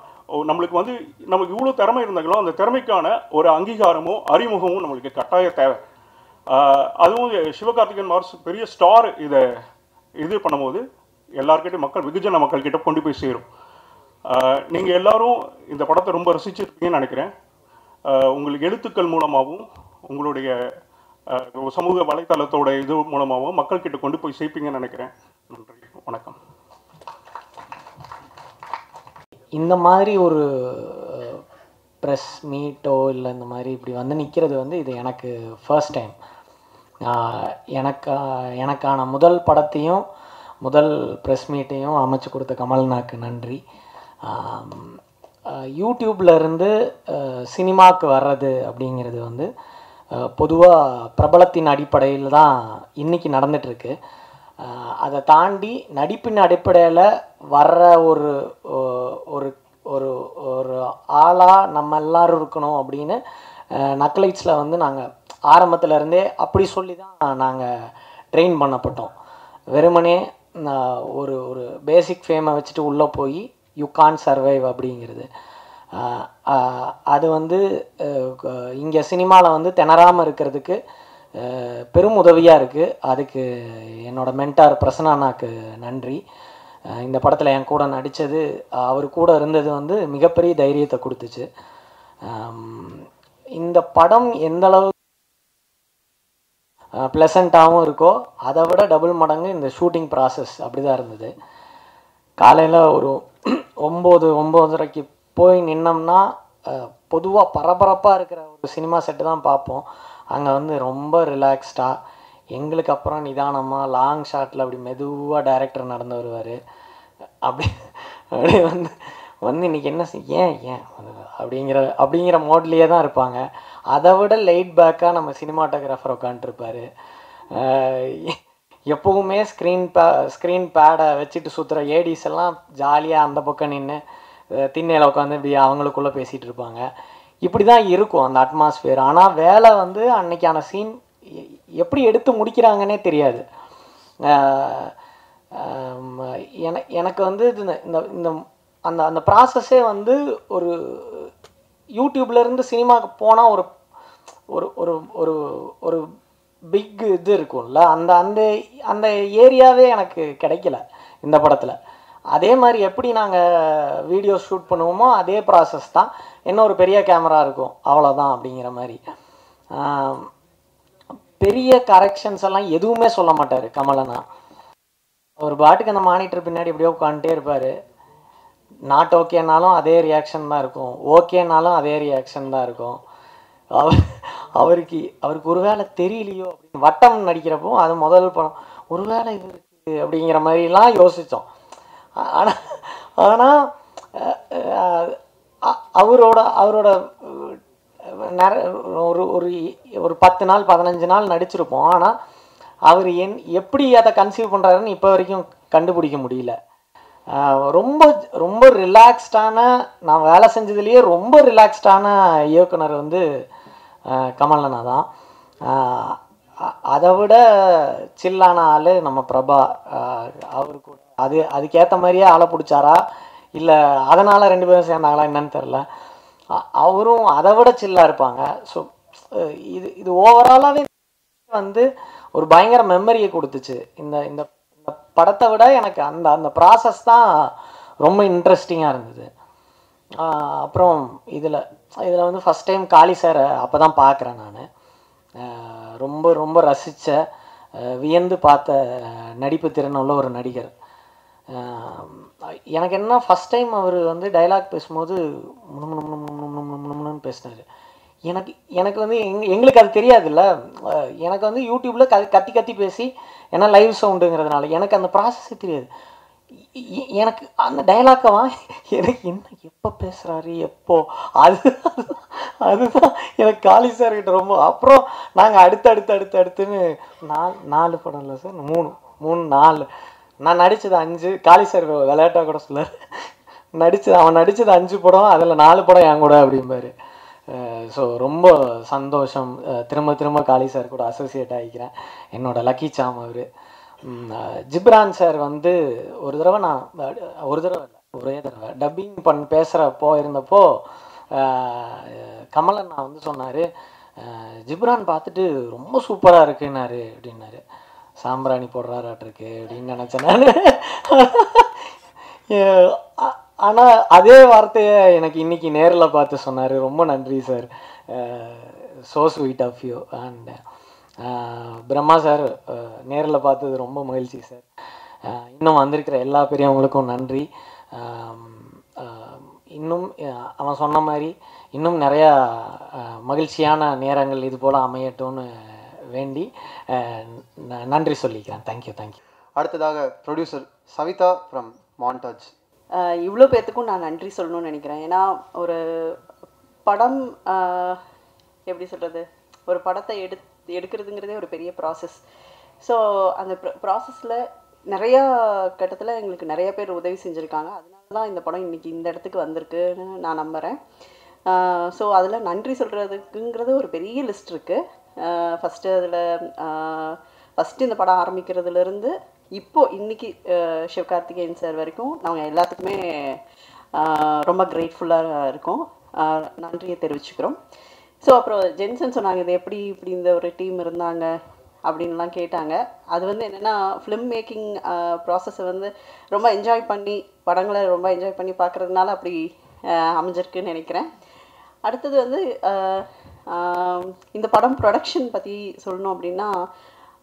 நம்மளுக்கு வந்து நமக்கு இவ்வளோ திறமை இருந்தாலும் அந்த திறமைக்கான ஒரு அங்கீகாரமும் அறிமுகமும் நம்மளுக்கு கட்டாய தேவை. அதுவும் சிவகார்த்திகேயன் மாதிரி பெரிய ஸ்டார் இது பண்ணும்போது எல்லார்கிட்டையும் வெகுஜன மக்கள்கிட்ட கொண்டு போய் சேரும். நீங்கள் எல்லாரும் இந்த படத்தை ரொம்ப ரசிச்சிருப்பீங்கன்னு நினைக்கிறேன். உங்களுக்கு எழுத்துக்கள் மூலமாகவும் உங்களுடைய சமூக வலைத்தளத்தோட இது மூலமாகவும் மக்கள்கிட்ட கொண்டு போய் சேர்ப்பீங்கன்னு நினைக்கிறேன். நன்றி, வணக்கம். இந்த மாதிரி ஒரு ப்ரெஸ் மீட்டோ இல்லை இந்த மாதிரி இப்படி வந்து நிற்கிறது வந்து இது எனக்கு ஃபர்ஸ்ட் டைம். எனக்கான முதல் படத்தையும் முதல் ப்ரெஸ் மீட்டையும் அமைச்சு கொடுத்த கமல்நாக்கு நன்றி. யூடியூப்லேருந்து சினிமாவுக்கு வர்றது அப்படிங்கிறது வந்து பொதுவாக பிரபலத்தின் அடிப்படையில் தான் இன்றைக்கி நடந்துகிட்ருக்கு. அதை தாண்டி நடிப்பின் அடிப்படையில் வர்ற ஒரு ஒரு ஒரு ஒரு ஆளாக நம்ம எல்லோரும் இருக்கணும் அப்படின்னு நக்லைட்ஸில் வந்து நாங்கள் ஆரம்பத்துலேருந்தே அப்படி சொல்லி தான் நாங்கள் ட்ரெயின் பண்ணப்பட்டோம். வெறுமனே ஒரு ஒரு பேசிக் ஃபேமை வச்சுட்டு உள்ளே போய் யூ கான் சர்வைவ் அப்படிங்கிறது அது வந்து இங்கே சினிமாவில் வந்து திணறாமல் இருக்கிறதுக்கு பெரும் உதவியாக இருக்குது. அதுக்கு என்னோடய மென்டார் பிரசன்னாக்கு நன்றி. இந்த படத்தில் என் கூட நடித்தது, அவர் கூட இருந்தது வந்து மிகப்பெரிய தைரியத்தை கொடுத்துச்சு. இந்த படம் எந்தளவு ப்ளசண்ட்டாகவும் இருக்கோ அதை விட டபுள் மடங்கு இந்த ஷூட்டிங் ப்ராசஸ் அப்படி தான் இருந்தது. காலையில் ஒரு 9-9:30 போய் நின்னோம்னா பொதுவாக பரபரப்பாக இருக்கிற ஒரு சினிமா செட்டு தான் பார்ப்போம். அங்கே வந்து ரொம்ப ரிலாக்ஸ்டாக எங்களுக்கு அப்புறம் நிதானமாக லாங் ஷாட்டில் அப்படி மெதுவாக டைரக்டர் நடந்து வருவார். அப்படியே வந்து இன்றைக்கி என்ன ஏன் அப்படிங்கிற மோட்லேயே தான் இருப்பாங்க. அதை விட லைட் பேக்காக நம்ம சினிமாட்டோகிராஃபர் உட்காந்துருப்பார். எப்போவுமே ஸ்க்ரீன் பேடை வச்சுட்டு சுற்றுற ஏடிஸ் எல்லாம் ஜாலியாக அந்த பக்கம் நின்று திண்ணையில் உட்காந்து இப்படி அவங்களுக்குள்ளே பேசிகிட்டு இருப்பாங்க. இப்படி தான் இருக்கும் அந்த அட்மாஸ்பியர். ஆனால் வேலை வந்து அன்னைக்கான சீன் எப்படி எடுத்து முடிக்கிறாங்கன்னே தெரியாது. எனக்கு வந்து இந்த அந்த அந்த ப்ராசஸே வந்து ஒரு யூடியூப்லேருந்து சினிமாவுக்கு போனால் ஒரு ஒரு ஒரு ஒரு ஒரு பிக் இது இருக்கும்ல, அந்த அந்த அந்த ஏரியாவே எனக்கு கிடைக்கல இந்த படத்தில். அதே மாதிரி எப்படி நாங்கள் வீடியோ ஷூட் பண்ணுவோமோ அதே ப்ராசஸ் தான், என்ன ஒரு பெரிய கேமரா இருக்கும் அவ்வளோதான் அப்படிங்கிற மாதிரி. பெரிய கரெக்ஷன்ஸ் எல்லாம் எதுவுமே சொல்ல மாட்டார் கமலண்ணா. ஒரு பாட்டுக்கு அந்த மானிட்டர் பின்னாடி எப்படியோ உட்காந்துட்டே இருப்பார். நாட் ஓகேனாலும் அதே ரியாக்ஷன் தான் இருக்கும், ஓகேனாலும் அதே ரியாக்ஷன் தான் இருக்கும். அவருக்கு ஒருவேளை தெரியலையோ அப்படின்னு வட்டம் நடிக்கிறப்போ அது முதல் படம், ஒருவேளை இது இருக்குது அப்படிங்கிற மாதிரிலாம் யோசித்தோம். ஆனால் ஆனால் அவரோட ஒரு ஒரு ஒரு 10 நாள் 15 நாள் நடிச்சிருப்போம். ஆனால் அவர் எப்படி அதை கன்சீவ் பண்ணுறாருன்னு இப்போ வரைக்கும் கண்டுபிடிக்க முடியல. ரொம்ப ரொம்ப ரிலாக்ஸ்டான, நான் வேலை செஞ்சதுலேயே ரொம்ப ரிலாக்ஸ்டான இயக்குனர் வந்து கமலண்ணா தான். அதை விட சில்லான ஆள் நம்ம பிரபா. அவருக்கு அதுக்கேற்ற மாதிரியே ஆளை பிடிச்சாரா இல்லை அதனால் 2 பேரும் சேர்ந்தாங்களா என்னன்னு தெரில. அவரும் அதை விட சில்லாக இருப்பாங்க. ஸோ இது ஓவராலாகவே வந்து ஒரு பயங்கர மெமரியை கொடுத்துச்சு. இந்த இந்த படத்தை விட எனக்கு அந்த ப்ராசஸ் தான் ரொம்ப இன்ட்ரெஸ்டிங்காக இருந்தது. அப்புறம் இதில் வந்து ஃபஸ்ட் டைம் காளி சாரை அப்போ தான் பார்க்குறேன் நான். ரொம்ப ரொம்ப ரசித்த வியந்து பார்த்த நடிப்பு திறன் உள்ள ஒரு நடிகர். எனக்கு என்ன ஃபஸ்ட் டைம் அவர் வந்து டைலாக் பேசும்போது முணுமுணுன்னு பேசினார். எனக்கு வந்து எங்களுக்கு அது தெரியாதுல்ல. எனக்கு வந்து யூடியூப்பில் கத்தி கத்தி பேசி, ஏன்னா லைவ் சவுண்டுங்கிறதுனால எனக்கு அந்த ப்ராசஸே தெரியாது. எனக்கு அந்த டைலாக்கவா எனக்கு என்ன எப்போ பேசுகிறாரு எப்போ அதுதான் எனக்கு காளி சார்கிட்ட ரொம்ப. அப்புறம் நாங்கள் அடுத்துன்னு 4 படம் இல்லை சார், 3 நான் நடித்தது 5. காளி சார் விளையாட்டாக கூட சொல்லார், அவன் நடித்தது 5 படம், அதில் 4 படம் என் கூட அப்படிம்பாரு. ஸோ ரொம்ப சந்தோஷம், திரும்ப காளி சார் கூட அசோசியேட் ஆகிக்கிறேன். என்னோட லக்கி சாம் அவர். ஜிப்ரான் சார் வந்து ஒரு தடவை ஒரே தடவை டப்பிங் பேசுகிறப்போ இருந்தப்போ கமலண்ணா வந்து சொன்னார், ஜிப்ரான் பார்த்துட்டு ரொம்ப சூப்பராக இருக்குன்னாரு அப்படின்னாரு. சாம்பிராணி போடுறாராட்டிருக்கு அப்படின்னு நினச்சேன் நான். ஆனால் அதே வார்த்தையை எனக்கு இன்னைக்கு நேரில் பார்த்து சொன்னார். ரொம்ப நன்றி sir, so sweet of you. And Brahma sir நேரில் பார்த்தது ரொம்ப மகிழ்ச்சி சார். இன்னும் வந்திருக்கிற எல்லா பெரியவங்களுக்கும் நன்றி. இன்னும் அவன் சொன்ன மாதிரி இன்னும் நிறையா மகிழ்ச்சியான நேரங்கள் இது போல் அமையட்டும்னு வேண்டி நன்றி சொல்லிக்கிறேன். தேங்க்யூ. அடுத்ததாக ப்ரொடியூசர் சவிதா ஃப்ரம் மான்டாஜ். இவ்வளோ பேர்த்துக்கும் நான் நன்றி சொல்லணும்னு நினைக்கிறேன். ஏன்னா ஒரு படம் எப்படி சொல்கிறது, ஒரு படத்தை எடுக்கிறதுங்கிறதே ஒரு பெரிய ப்ராசஸ். ஸோ அந்த ப்ராசஸில் நிறையா கட்டத்தில் எங்களுக்கு நிறைய பேர் உதவி செஞ்சுருக்காங்க. அதனால தான் இந்த படம் இன்றைக்கி இந்த இடத்துக்கு வந்திருக்குன்னு நான் நம்புகிறேன். ஸோ அதில் நன்றி சொல்கிறதுக்குங்கிறது ஒரு பெரிய லிஸ்ட் இருக்குது. ஃபஸ்ட்டு இந்த படம் ஆரம்பிக்கிறதுலேருந்து இன்றைக்கி சிவகார்த்திகேயன் சார் வரைக்கும் நாங்கள் எல்லாத்துக்குமே ரொம்ப கிரேட்ஃபுல்லாக இருக்கோம், நன்றியை தெரிவிச்சுக்கிறோம். ஸோ அப்புறம் ஜென்சன் சொன்னாங்க, இது எப்படி இப்படி இந்த ஒரு டீம் இருந்தாங்க அப்படின்லாம் கேட்டாங்க. அது வந்து என்னென்னா, ஃபிலிம் மேக்கிங் ப்ராசஸை வந்து ரொம்ப என்ஜாய் பண்ணி, படங்களை ரொம்ப என்ஜாய் பண்ணி பார்க்குறதுனால அப்படி அமைஞ்சிருக்குன்னு நினைக்கிறேன். அடுத்தது வந்து இந்த படம் ப்ரொடக்ஷன் பற்றி சொல்லணும் அப்படின்னா,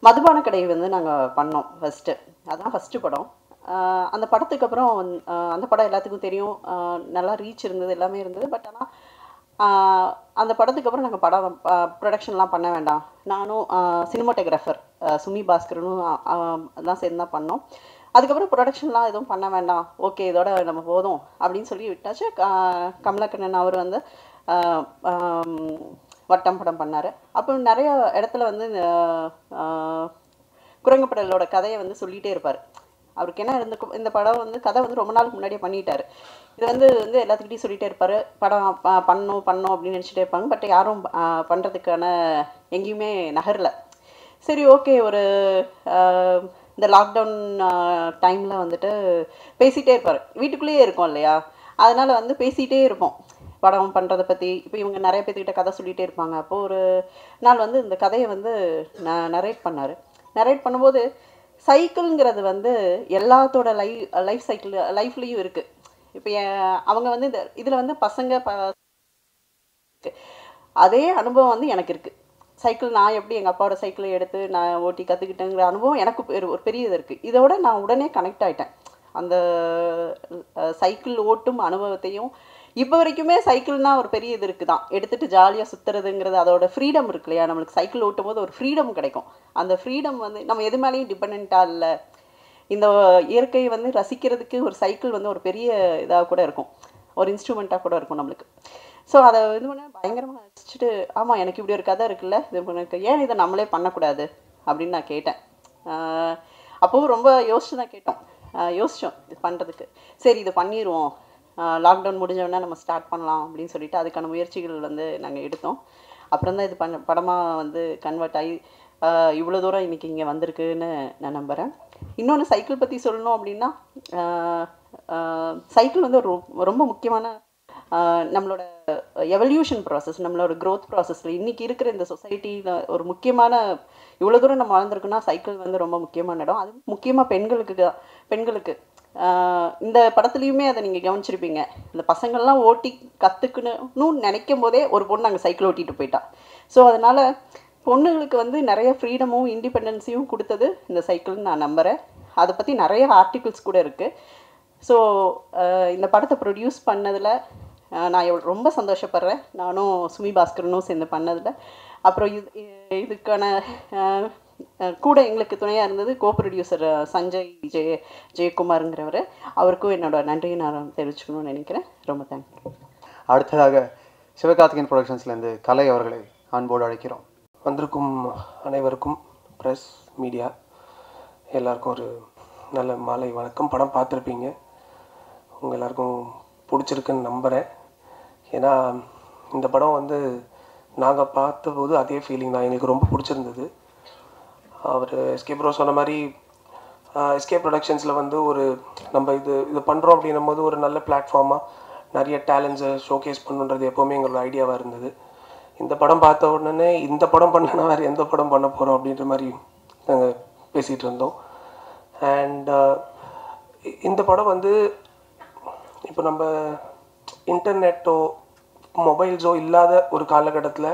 மதுபான கடை வந்து நாங்கள் பண்ணோம் அதான் ஃபஸ்ட்டு படம். அந்த படத்துக்கு அப்புறம் அந்த படம் எல்லாத்துக்கும் தெரியும், நல்லா ரீச் இருந்தது, எல்லாமே இருந்தது. பட் ஆனால் அந்த படத்துக்கு அப்புறம் நாங்கள் ப்ரொடக்ஷன்லாம் பண்ண வேண்டாம், நானும் சினிமாட்டோகிராஃபர் சுமி பாஸ்கரனும் தான் சேர்ந்து தான் பண்ணோம். அதுக்கப்புறம் ப்ரொடக்ஷன்லாம் எதுவும் பண்ண வேண்டாம், ஓகே இதோட நம்ம போதும் அப்படின்னு சொல்லி விட்டாச்சு. கமலக்கண்ணன் அவர் வந்து வட்டம் படம் பண்ணார். அப்போ நிறைய இடத்துல வந்து குரங்குப்படலோட கதையை வந்து சொல்லிகிட்டே இருப்பார். அவருக்கு என்ன இருந்துக்கும், இந்த படம் வந்து கதை வந்து ரொம்ப நாளுக்கு முன்னாடியே பண்ணிட்டார். இது வந்து எல்லாத்துக்கிட்டையும் சொல்லிகிட்டே இருப்பார், படம் பண்ணோம் அப்படின்னு நினச்சிட்டே இருப்பாங்க. பட் யாரும் பண்ணுறதுக்கான எங்கேயுமே நகரல. சரி ஓகே, ஒரு இந்த லாக்டவுன் டைமில் வந்துட்டு பேசிகிட்டே இருப்பார், வீட்டுக்குள்ளேயே இருக்கோம் இல்லையா, அதனால் வந்து பேசிகிட்டே இருப்போம். படம் பண்ணுறதை பற்றி இப்போ இவங்க நிறைய பேர்த்துக்கிட்ட கதை சொல்லிகிட்டே இருப்பாங்க. அப்போது ஒரு நாள் வந்து இந்த கதையை வந்து நரேட் பண்ணார். நரேட் பண்ணும்போது சைக்கிள்ங்கிறது வந்து எல்லாத்தோட லைஃப் லைஃப்லேயும் இருக்குது. இப்போ அவங்க வந்து இதில் வந்து பசங்க அதே அனுபவம் வந்து எனக்கு இருக்குது. சைக்கிள் நான் எப்படி எங்கள் அப்பாவோட சைக்கிளை எடுத்து நான் ஓட்டி கற்றுக்கிட்டேங்கிற அனுபவம் எனக்கு ஒரு பெரிய இது இருக்குது. இதோட நான் உடனே கனெக்ட் ஆகிட்டேன். அந்த சைக்கிள் ஓட்டும் அனுபவத்தையும் இப்போ வரைக்குமே சைக்கிள்னால் ஒரு பெரிய இது இருக்குது தான், எடுத்துகிட்டு ஜாலியாக சுற்றுறதுங்கிறது அதோட ஃப்ரீடம் இருக்கு இல்லையா. நம்மளுக்கு சைக்கிள் ஓட்டும் போது ஒரு ஃப்ரீடம் கிடைக்கும். அந்த ஃப்ரீடம் வந்து நம்ம எது மேலேயும் டிபெண்ட்டாக இல்லை. இந்த இயற்கையை வந்து ரசிக்கிறதுக்கு ஒரு சைக்கிள் வந்து ஒரு பெரிய இதாக கூட இருக்கும், ஒரு இன்ஸ்ட்ருமெண்ட்டாக கூட இருக்கும் நம்மளுக்கு. ஸோ அதை இது பண்ண பயங்கரமாக ரசிச்சுட்டு, ஆமாம் எனக்கு இப்படி ஒரு கதை இருக்குல்ல, இது எனக்கு ஏன் இதை நம்மளே பண்ணக்கூடாது அப்படின்னு நான் கேட்டேன். அப்போவும் ரொம்ப யோசிச்சு தான் கேட்டோம், யோசித்தோம் இது பண்ணுறதுக்கு. சரி இது பண்ணிடுவோம், லாக்டவுன் முடிஞ்சோடனே நம்ம ஸ்டார்ட் பண்ணலாம் அப்படின்னு சொல்லிட்டு அதுக்கான முயற்சிகள் வந்து நாங்கள் எடுத்தோம். அப்புறம் தான் இது படமாக வந்து கன்வெர்ட் ஆகி இவ்வளோ தூரம் இன்றைக்கி இங்கே வந்திருக்குன்னு நான் நம்புகிறேன். இன்னொன்று சைக்கிள் பற்றி சொல்லணும் அப்படின்னா, சைக்கிள் வந்து ஒரு ரொம்ப முக்கியமான நம்மளோட எவல்யூஷன் ப்ராசஸ், நம்மளோட க்ரோத் ப்ராசஸில் இன்றைக்கி இருக்கிற இந்த சொசைட்டியில் ஒரு முக்கியமான இவ்வளோ தூரம் நம்ம வாழ்ந்துருக்குன்னா சைக்கிள் வந்து ரொம்ப முக்கியமான இடம். அது முக்கியமாக பெண்களுக்கு இந்த படத்துலையுமே அதை நீங்கள் கவனிச்சிருப்பீங்க. இந்த பசங்கள்லாம் ஓட்டி கற்றுக்கணும்னு நினைக்கும் போதே ஒரு பொண்ணு அங்கே சைக்கிள் ஓட்டிகிட்டு போயிட்டா. ஸோ அதனால் பொண்ணுங்களுக்கு வந்து நிறைய ஃப்ரீடமும் இண்டிபெண்டன்ஸையும் கொடுத்தது இந்த சைக்கிள்னு நான் நம்புகிறேன். அதை பற்றி நிறைய ஆர்டிகிள்ஸ் கூட இருக்குது. ஸோ இந்த படத்தை ப்ரொடியூஸ் பண்ணதில் நான் ரொம்ப சந்தோஷப்படுறேன். நானும் சுமி பாஸ்கரனும் சேர்ந்து பண்ணதில். அப்புறம் இதுக்கான கூட எங்களுக்கு துணையாக இருந்தது கோ ப்ரொடியூசர் சஞ்சய் ஜெயக்குமாருங்கிறவர். அவருக்கும் என்னோட நன்றியை நான் தெரிவிச்சுக்கணும்னு நினைக்கிறேன். ரொம்ப தேங்க்யூ. அடுத்ததாக சிவகார்த்திகேயன் ப்ரொடக்ஷன்ஸ்லேருந்து கலை அவர்களை அன்போடு அழைக்கிறோம். வந்திருக்கும் அனைவருக்கும் ப்ரெஸ் மீடியா எல்லாருக்கும் ஒரு நல்ல மாலை வணக்கம். படம் பார்த்துருப்பீங்க, உங்கள் எல்லாருக்கும் பிடிச்சிருக்குன்னு நம்புகிறேன். ஏன்னா இந்த படம் வந்து நாங்கள் பார்த்தபோது அதே ஃபீலிங் தான், எங்களுக்கு ரொம்ப பிடிச்சிருந்தது. அவர் எஸ்கே ப்ரோ சொன்ன மாதிரி எஸ்கே ப்ரொடக்ஷன்ஸில் வந்து ஒரு நம்ம இது பண்ணுறோம் அப்படின்னும் போது ஒரு நல்ல பிளாட்ஃபார்மாக நிறைய டேலண்ட்ஸை ஷோகேஸ் பண்ணுன்றது எப்போவுமே எங்களோட ஐடியாவாக இருந்தது. இந்த படம் பார்த்த உடனே இந்த படம் பண்ணனா வேறு எந்த படம் பண்ண போகிறோம் அப்படின்ற மாதிரி நாங்கள் பேசிகிட்டு இருந்தோம். அண்ட் இந்த படம் வந்து இப்போ நம்ம இன்டர்நெட்டோ மொபைல்ஸோ இல்லாத ஒரு காலகட்டத்தில்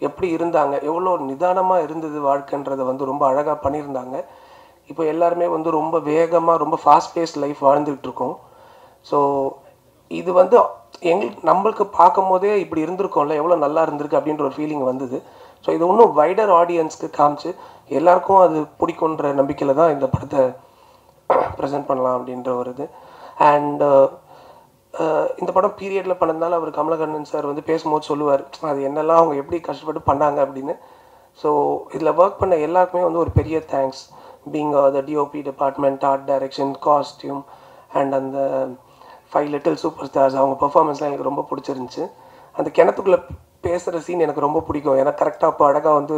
எப்படி இருந்தாங்க, எவ்வளோ நிதானமாக இருந்தது வாழ்க்கைன்றதை வந்து ரொம்ப அழகாக பண்ணியிருந்தாங்க. இப்போ எல்லாருமே வந்து ரொம்ப வேகமாக ரொம்ப ஃபாஸ்ட் பேஸ்ட் லைஃப் வாழ்ந்துகிட்டு இருக்கோம். ஸோ இது வந்து நம்மளுக்கு பார்க்கும் போதே இப்படி இருந்திருக்கோம்ல, எவ்வளோ நல்லா இருந்திருக்கு அப்படின்ற ஒரு ஃபீலிங் வந்தது. ஸோ இது இன்னும் வைடர் ஆடியன்ஸ்க்கு காமிச்சு எல்லாருக்கும் அது பிடிக்குன்ற நம்பிக்கையில் தான் இந்த படத்தை ப்ரெசென்ட் பண்ணலாம் அப்படின்ற ஒரு இது. அண்ட் இந்த படம் பீரியடில் பண்ணதுனால அவர் கமலக்கண்ணன் சார் வந்து பேசும்போது சொல்லுவார் அது என்னெல்லாம் அவங்க எப்படி கஷ்டப்பட்டு பண்ணாங்க அப்படின்னு. ஸோ இதில் ஒர்க் பண்ண எல்லாருக்குமே வந்து ஒரு பெரிய thanks. Being the DOP department, art direction, costume and அந்த 5 லிட்டில் சூப்பர் ஸ்டார்ஸ், அவங்க பெர்ஃபார்மன்ஸ்லாம் எனக்கு ரொம்ப பிடிச்சிருந்துச்சு. அந்த கிணத்துக்குள்ளே பேசுகிற சீன் எனக்கு ரொம்ப பிடிக்கும். ஏன்னா கரெக்டாக அப்போ அழகாக வந்து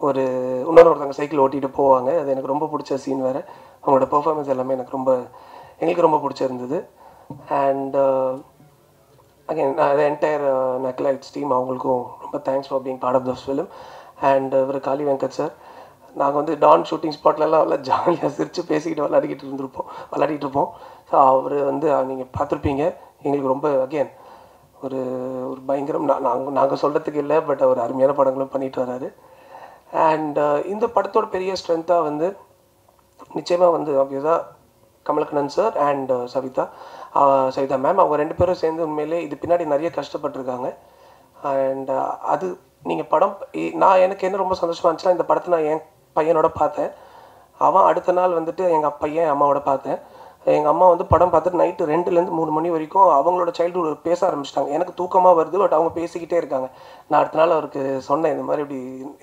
இன்னொருத்தவங்க சைக்கிள் ஓட்டிகிட்டு போவாங்க, அது எனக்கு ரொம்ப பிடிச்ச சீன் வேறு. அவங்களோட பெர்ஃபார்மன்ஸ் எல்லாமே எங்களுக்கு ரொம்ப பிடிச்சிருந்தது. அண்ட் அகெயின் என்டையர் நக்லைட்ஸ் டீம் அவங்களுக்கும் ரொம்ப thanks for being part of this film. And இவர் காளி வெங்கட் சார், நாங்கள் வந்து டான் ஷூட்டிங் ஸ்பாட்லலாம் நல்லா ஜாலியாக சிரித்து பேசிக்கிட்டு விளையாடிட்டு இருப்போம். ஸோ அவர் வந்து நீங்கள் பார்த்துருப்பீங்க, எங்களுக்கு ரொம்ப அகெயின் ஒரு பயங்கரம். நாங்கள் சொல்கிறதுக்கு இல்லை, பட் அவர் அருமையான படங்களும் பண்ணிட்டு வர்றாரு. அண்ட் இந்த படத்தோட பெரிய ஸ்ட்ரென்த்தாக வந்து நிச்சயமாக வந்து ஆப்வியஸாக Kamalakannan sir and Savitha ma'am, அவங்க 2 பேரும் சேர்ந்து உண்மையிலே இது பின்னாடி நிறைய கஷ்டப்பட்டுருக்காங்க. அண்ட் அது நீங்கள் படம் எனக்கு என்ன ரொம்ப சந்தோஷமாக இருந்துச்சுன்னா, இந்த படத்தை நான் என் பையனோட பார்த்தேன். அவன் அடுத்த நாள் வந்துட்டு எங்கள் பையன் அம்மாவோட பார்த்தேன். எங்கள் அம்மா வந்து படம் பார்த்துட்டு நைட்டு 2லேருந்து 3 மணி வரைக்கும் அவங்களோட சைல்டுஹுட் பேச ஆரம்பிச்சிட்டாங்க. எனக்கு தூக்கமாக வருது, பட் அவங்க பேசிக்கிட்டே இருக்காங்க. நான் அடுத்த நாள் அவருக்கு சொன்னேன்,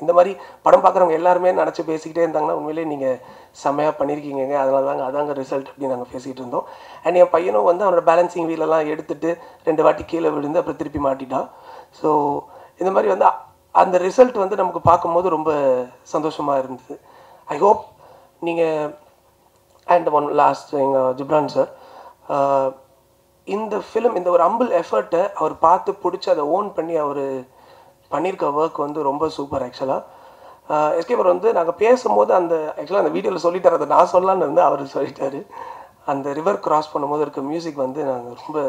இந்த மாதிரி படம் பார்க்குறவங்க எல்லாருமே நினச்சி பேசிக்கிட்டே இருந்தாங்கன்னா உண்மையிலே நீங்கள் செம்மையாக பண்ணியிருக்கீங்க, அதனால அதாங்க ரிசல்ட் அப்படின்னு நாங்கள் பேசிகிட்டு இருந்தோம். அண்ட் என் பையனும் வந்து அவனோட பேலன்சிங் வீலெல்லாம் எடுத்துகிட்டு 2 வாட்டி கீழே விழுந்து அப்புறம் திருப்பி மாட்டிட்டான். ஸோ இந்த மாதிரி வந்து அந்த ரிசல்ட் வந்து நமக்கு பார்க்கும்போது ரொம்ப சந்தோஷமாக இருந்தது. ஐ ஹோப் நீங்கள் அண்ட் ஒன் லாஸ்ட் எங்கள் ஜிப்ரான் சார், இந்த ஃபிலிம் இந்த ஒரு அம்பிள் எஃபர்ட்டை அவர் பார்த்து பிடிச்சி அதை ஓன் பண்ணி அவர் பண்ணியிருக்க ஒர்க் வந்து ரொம்ப சூப்பர் ஆக்சுவலாக. எஸ்கேபர் வந்து நாங்கள் பேசும்போது ஆக்சுவலாக அந்த வீடியோவில் சொல்லிட்டார், அதை நான் சொல்லலான்னு இருந்து அவர் சொல்லிட்டாரு. அந்த ரிவர் கிராஸ் பண்ணும்போது இருக்க மியூசிக் வந்து நாங்கள் ரொம்ப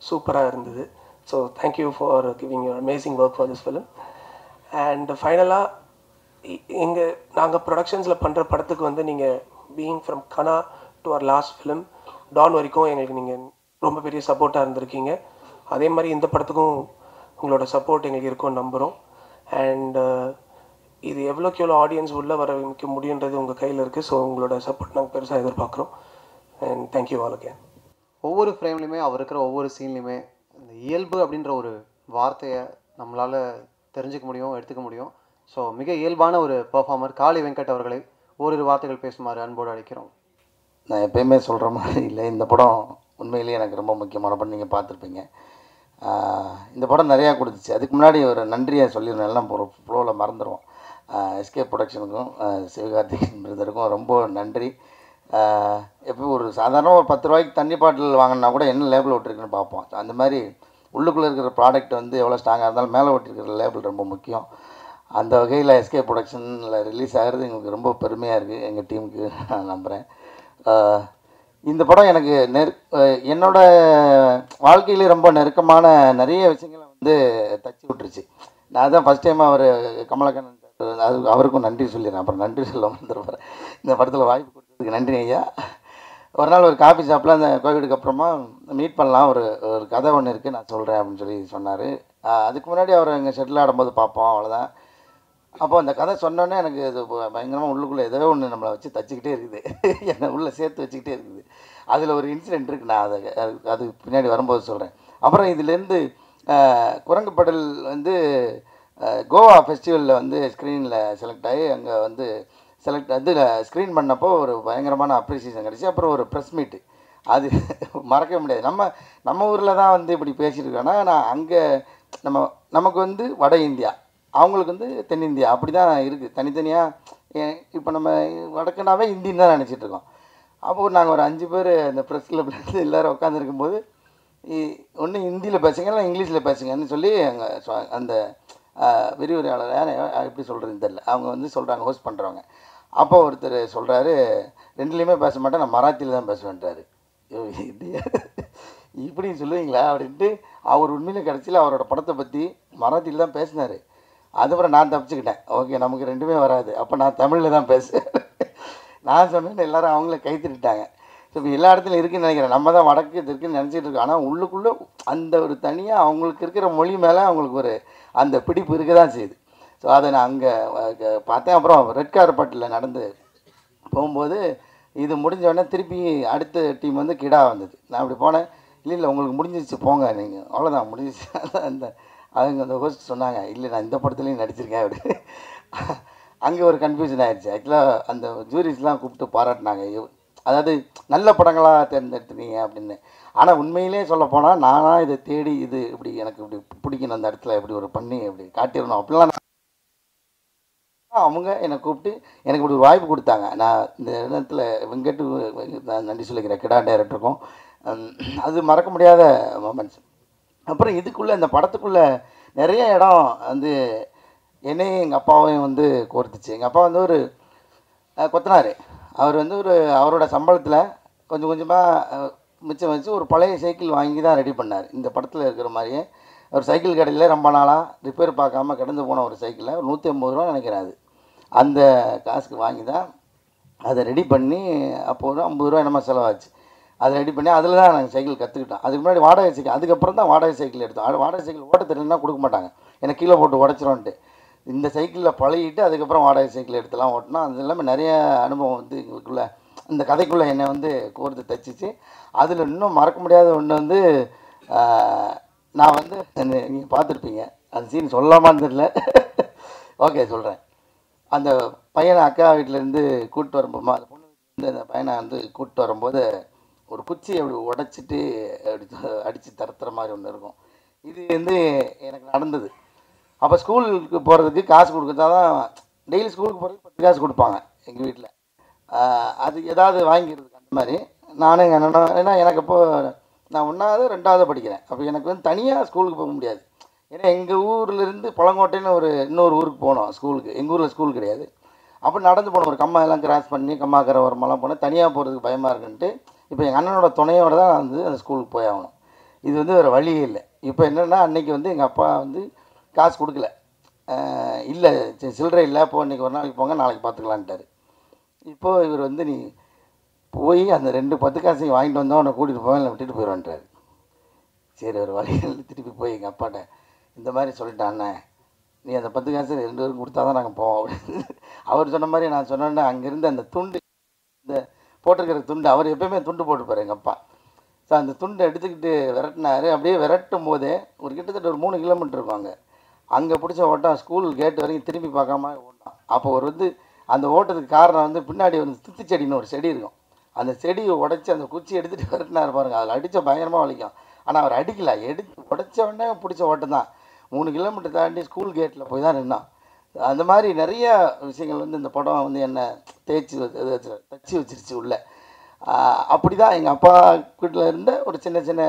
சூப்பராக இருந்தது. So thank you for giving your amazing work for this film. And ஃபைனலாக நாங்கள் ப்ரொடக்ஷன்ஸில் பண்ணுற படத்துக்கு வந்து நீங்கள் being from Kanaa to our last film Don வரைக்கும் எங்களுக்கு நீங்கள் ரொம்ப பெரிய சப்போர்ட்டாக இருந்திருக்கீங்க. அதே மாதிரி இந்த படத்துக்கும் உங்களோட சப்போர்ட் எங்களுக்கு இருக்கும்னு நம்புகிறோம். அண்ட் இது எவ்வளோக்கு எவ்வளோ ஆடியன்ஸ் உள்ளே வர வைக்க முடியுன்றது உங்கள் கையில் இருக்குது. ஸோ உங்களோட சப்போர்ட் நாங்கள் பெருசாக எதிர்பார்க்குறோம். And thank you all again. ஒவ்வொரு ஃப்ரேம்லையுமே அவர் இருக்கிற ஒவ்வொரு சீன்லையுமே இந்த இயல்பு அப்படின்ற ஒரு வார்த்தையை நம்மளால் தெரிஞ்சுக்க முடியும், எடுத்துக்க முடியும். ஸோ மிக இயல்பான ஒரு பெர்ஃபார்மர் காளி வெங்கட் அவர்களை ஓரிரு வார்த்தைகள் பேசுமாறு அன்போடு அழைக்கிறோம். நான் எப்பயுமே சொல்கிற மாதிரி இல்லை, இந்த படம் உண்மையிலேயே எனக்கு ரொம்ப முக்கியமான படம். நீங்கள் பார்த்துருப்பீங்க. இந்த படம் நிறையா கொடுத்துச்சு. அதுக்கு முன்னாடி ஒரு நன்றியை சொல்லிடுறேன், எல்லாம் ஒரு ஃப்ளோவில் மறந்துடுவோம். எஸ்கே ப்ரொடக்ஷனுக்கும் சிவகார்த்திகேயன் பிரதருக்கும் ரொம்ப நன்றி. எப்போ ஒரு சாதாரண ஒரு 10 ரூபாய்க்கு தண்ணி பாட்டில் வாங்கினா கூட என்ன லேபிள் ஒட்டிருக்குன்னு பார்ப்போம். அந்த மாதிரி உள்ளுக்குள்ளே இருக்கிற ப்ராடக்ட் வந்து எவ்வளோ ஸ்ட்ராங்காக இருந்தாலும் மேலே ஒட்டிருக்கிற லேபிள் ரொம்ப முக்கியம். அந்த வகையில் எஸ்கே ப்ரொடக்ஷனில் ரிலீஸ் ஆகிறது எங்களுக்கு ரொம்ப பெருமையாக இருக்குது, எங்கள் டீமுக்கு நான் நம்புகிறேன். இந்த படம் எனக்கு என்னோடய வாழ்க்கையிலே ரொம்ப நெருக்கமான நிறைய விஷயங்களை வந்து தச்சு விட்டுருச்சு. நான் தான் ஃபஸ்ட் டைம் அவர் கமலக்கண்ணன் அவருக்கும் நன்றி சொல்லிடுறேன். அப்புறம் நன்றி சொல்ல வந்துருப்பேன். இந்த படத்தில் வாய்ப்பு கொடுத்ததுக்கு நன்றி ஐயா. ஒரு நாள் ஒரு காஃபி ஷாப்பில் அந்த கோவிடுக்கு அப்புறமா மீட் பண்ணலாம், ஒரு கதை ஒன்று இருக்குது நான் சொல்கிறேன் அப்படின்னு சொல்லி சொன்னார். அதுக்கு முன்னாடி அவர் எங்கள் ஷெட்டில் ஆடும்போது பார்ப்போம், அவ்வளோதான். அப்போ அந்த கதை சொன்னோன்னே எனக்கு இது பயங்கரமாக உள்ளுக்குள்ளே ஏதோ ஒன்று நம்மளை வச்சு தச்சுக்கிட்டே இருக்குது, என்னை உள்ளே சேர்த்து வச்சுக்கிட்டே இருக்குது. அதில் ஒரு இன்சிடெண்ட் இருக்குது, நான் அது பின்னாடி வரும்போது சொல்கிறேன். அப்புறம் இதுலேருந்து குரங்கு படல் வந்து கோவா ஃபெஸ்டிவலில் வந்து ஸ்க்ரீனில் செலக்ட் ஆகி அங்கே வந்து ஸ்க்ரீன் பண்ணப்போ ஒரு பயங்கரமான அப்ரிசியேஷன் கிடச்சி. அப்புறம் ஒரு ப்ரெஸ் மீட்டு, அது மறக்கவே முடியாது. நம்ம ஊரில் தான் வந்து இப்படி பேசியிருக்கோன்னா, நான் அங்கே நமக்கு வந்து வட இந்தியா, அவங்களுக்கு வந்து தென்னிந்தியா, அப்படி தான் இருக்குது தனித்தனியாக. இப்போ நம்ம வடக்குனாவே ஹிந்தின்னு தான் நினச்சிட்ருக்கோம். அப்போது நாங்கள் ஒரு 5 பேர் அந்த ப்ரெஸ் கிளப்லேருந்து எல்லோரும் உட்காந்துருக்கும்போது ஒன்று ஹிந்தியில் பேசுங்க இல்லை இங்கிலீஷில் பேசுங்கன்னு சொல்லி அங்கே அந்த விரிவுரையாளர் எப்படி சொல்கிறதுன்னு தெரியல, அவங்க வந்து சொல்கிறாங்க, ஹோஸ்ட் பண்ணுறவங்க. அப்போ ஒருத்தர் சொல்கிறாரு, 2லேயுமே பேச மாட்டேன், நான் மராத்தியில் தான் பேசுவேன்றாரு. இப்படி சொல்லுவீங்களா அப்படின்ட்டு அவர் உண்மையிலே கடைசியில் அவரோட படத்தை பற்றி மராத்தியில் தான் பேசினார். அதுக்கப்புறம் நான் தப்பிச்சுக்கிட்டேன், ஓகே நமக்கு 2மே வராது, அப்போ நான் தமிழில் தான் பேசுவேன். நான் சொன்னேன்னு எல்லோரும் அவங்கள கைத்திட்டாங்க. ஸோ இப்போ எல்லா இடத்துலையும் இருக்குதுன்னு நினைக்கிறேன். நம்ம தான் வடக்கு இருக்குன்னு நினச்சிட்டு இருக்கோம். ஆனால் உள்ளுக்குள்ளே அந்த ஒரு தனியாக அவங்களுக்கு இருக்கிற மொழி மேலே அவங்களுக்கு ஒரு அந்த பிடிப்பு இருக்க தான் செய்யுது. ஸோ அதை நான் அங்கே பார்த்தேன். அப்புறம் ரெட் கார்பெட்டில் நடந்து போகும்போது இது முடிஞ்சோடனே திருப்பி அடுத்த டீம் வந்து கிடா வந்தது. நான் அப்படி போனேன், இல்லை உங்களுக்கு முடிஞ்சிச்சு போங்க நீங்கள், அவ்வளோதான் முடிஞ்சிச்சு. அந்த அவங்க அந்த ஹோஸ்ட் சொன்னாங்க, இல்லை நான் இந்த படத்துலையும் நடிச்சிருக்கேன் அப்படி. அங்கே ஒரு கன்ஃபியூஷன் ஆகிடுச்சு. ஆக்சுவலாக அந்த ஜூரிஸ்லாம் கூப்பிட்டு பாராட்டினாங்க, அதாவது நல்ல படங்களாக தேர்ந்தெடுத்துனீங்க அப்படின்னு. ஆனால் உண்மையிலே சொல்லப்போனால் நானாக இதை தேடி இது இப்படி எனக்கு இப்படி பிடிக்கணும், அந்த இடத்துல இப்படி ஒரு பண்ணி இப்படி காட்டிடணும் அப்படிலாம் அவங்க என்னை கூப்பிட்டு எனக்கு இப்படி ஒரு வாய்ப்பு கொடுத்தாங்க. நான் இந்த இடத்துல வெங்கட்டு நான் நன்றி சொல்லிக்கிறேன், கிடா டைரக்டருக்கும். அது மறக்க முடியாத மொமெண்ட்ஸ். அப்புறம் இதுக்குள்ளே இந்த படத்துக்குள்ளே நிறைய இடம் வந்து என்னையும் எங்கள் அப்பாவையும் வந்து கோர்த்துச்சு. எங்கள் அப்பா வந்து ஒரு கொத்தனார். அவர் வந்து அவரோட சம்பளத்தில் கொஞ்சம் கொஞ்சமாக மிச்சம் வச்சு ஒரு பழைய சைக்கிள் வாங்கி தான் ரெடி பண்ணார். இந்த படத்தில் இருக்கிற மாதிரியே ஒரு சைக்கிள் கடையில் ரொம்ப நாளாக ரிப்பேர் பார்க்காம கிடந்து போன ஒரு சைக்கிளை 150 ரூபா நினைக்கிறேன். அந்த காசுக்கு வாங்கி தான் அதை ரெடி பண்ணி அப்போ ஒரு 50 ரூபா என்னமா செலவாச்சு. அதை ரெடி பண்ணி அதில் தான் நாங்கள் சைக்கிள் கற்றுக்கிட்டோம். அதுக்கு முன்னாடி வாடகை சைக்கிள், அதுக்கப்புறம் தான் வாடகை சைக்கிள் எடுத்தோம். வாடகை சைக்கிள் ஓட்ட தெரியலன்னா கொடுக்க மாட்டாங்க, எனக்கு கீழே போட்டு உடச்சிரோன்ட்டு. இந்த சைக்கிளில் பழகிட்டு அதுக்கப்புறம் வாடகை சைக்கிள் எடுத்துலாம் ஓட்டினோம். அது எல்லாமே நிறைய அனுபவம் வந்து எங்களுக்குள்ளே இந்த கதைக்குள்ளே என்னை வந்து கோர்த்து தைச்சிச்சு. அதில் இன்னும் மறக்க முடியாத ஒன்று வந்து நான் வந்து நீங்கள் பார்த்துருப்பீங்க, அந்த சீன் சொல்லாமான்னு தெரியல. ஓகே சொல்கிறேன். அந்த பையனை அக்கா வீட்டிலேருந்து கூப்பிட்டு வரும்போது, அந்த பொண்ணு வீட்டிலேருந்து அந்த பையனை வந்து கூப்பிட்டு வரும்போது ஒரு குச்சி அப்படி உடைச்சிட்டு அப்படி அடித்து தரத்துற மாதிரி ஒன்று இருக்கும். இது வந்து எனக்கு நடந்தது. அப்போ ஸ்கூலுக்கு போகிறதுக்கு காசு கொடுத்தா தான், டெய்லி ஸ்கூலுக்கு போகிறதுக்கு 10 காசு கொடுப்பாங்க எங்கள் வீட்டில். அது ஏதாவது வாங்கிக்கிறதுக்கு அந்த மாதிரி நானும் எங்கள் அண்ணனும், ஏன்னா எனக்கு அப்போது நான் 1வது 2வது படிக்கிறேன். அப்போ எனக்கு வந்து தனியாக ஸ்கூலுக்கு போக முடியாது. ஏன்னா எங்கள் ஊர்லேருந்து பழங்கோட்டைன்னு இன்னொரு ஊருக்கு போனோம் ஸ்கூலுக்கு. எங்கள் ஊரில் ஸ்கூல் கிடையாது. அப்போ நடந்து போனோம். ஒரு கம்மா எல்லாம் கிராஸ் பண்ணி கம்மாக்கரை ஓரமெல்லாம் போனேன். தனியாக போகிறதுக்கு பயமாக இருக்குன்ட்டு இப்போ எங்கள் அண்ணனோட துணையோடு தான் வந்து அந்த ஸ்கூலுக்கு போய் ஆகணும். இது வந்து வேறு வழியே இல்லை. இப்போ என்னென்னா அன்றைக்கி வந்து எங்கள் அப்பா வந்து காசு கொடுக்கல. இல்லை சில்லறை இல்லை, இப்போ இன்றைக்கி ஒரு நாளைக்கு போங்க, நாளைக்கு பார்த்துக்கலான்ட்டார். இப்போது இவர் வந்து நீ போய் அந்த 2 10 காசையும் வாங்கிட்டு வந்தால் உன்னை கூட்டிகிட்டு போவேன், இல்லை விட்டுட்டு போயிடுவான்றாரு. சரி ஒரு வழியில் திருப்பி போய் எங்கள் அப்பாட்ட இந்த மாதிரி சொல்லிட்டாண்ணே, நீ அந்த 10 காசு 2 பேரும் கொடுத்தா தான் நாங்கள் போவோம் அப்படின்னு. அவர் சொன்ன மாதிரி நான் சொன்னேன்னா அங்கேருந்து அந்த துண்டு, இந்த போட்டிருக்கிற துண்டு, அவர் எப்போயுமே துண்டு போட்டுப்பார் எங்கள் அப்பா. ஸோ அந்த துண்டை எடுத்துக்கிட்டு விரட்டினார். அப்படியே விரட்டும் போதே கிட்டத்தட்ட ஒரு 3 கிலோமீட்டர் இருப்பாங்க. அங்கே பிடிச்ச ஓட்டம் ஸ்கூல் கேட்டு வரைக்கும் திரும்பி பார்க்காம ஓட்டான். அப்போ ஒரு வந்து அந்த ஓட்டத்துக்கு காரணம் வந்து பின்னாடி வந்து துத்தி செடின்னு ஒரு செடி இருக்கும். அந்த செடியை உடச்சி அந்த குச்சி எடுத்துகிட்டு விரட்டினார் பாருங்கள். அதில் அடித்த பயங்கரமாக வலிக்கும். ஆனால் அவர் அடிக்கல, உடச்ச உடனே பிடிச்ச ஓட்டம் தான். 3 கிலோமீட்டர் தாண்டி ஸ்கூல் கேட்டில் போய் தான் நின்னான். அந்த மாதிரி நிறைய விஷயங்கள் வந்து இந்த படம் வந்து என்னை தச்சு வச்சிருச்சு உள்ள. அப்படி தான் எங்கள் அப்பா வீட்டில் இருந்த ஒரு சின்ன சின்ன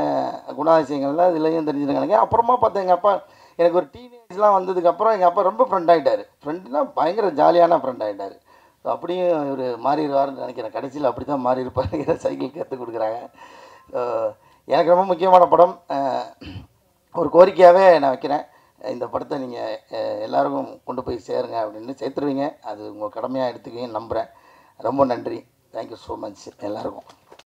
குணாதிசயங்கள்லாம் இதுலேயும் தெரிஞ்சுருக்காங்க. அப்புறமா பார்த்தா எங்கள் அப்பா எனக்கு ஒரு டீனேஜ்லாம் வந்ததுக்கப்புறம் எங்கள் அப்பா ரொம்ப ஃப்ரெண்ட் ஆகிட்டார். ஃப்ரெண்டுனா பயங்கர ஜாலியான ஃப்ரெண்ட் ஆகிட்டார். ஸோ அப்படியும் இவர் மாறிடுவார்னு நினைக்கிறேன். கடைசியில் அப்படி தான் மாறி இருப்பாருங்கிற சைக்கிள் கற்றுக் கொடுக்குறாங்க. எனக்கு ரொம்ப முக்கியமான படம். ஒரு கோரிக்கையாகவே நான் வைக்கிறேன், இந்த படத்தை நீங்கள் எல்லாருக்கும் கொண்டு போய் சேருங்க அப்படின்னு. சேர்த்துருவீங்க, அது உங்கள் கடமையாக எடுத்துக்குவீங்கன்னு நம்புகிறேன். ரொம்ப நன்றி. தேங்க்யூ ஸோ மச் எல்லாருக்கும்.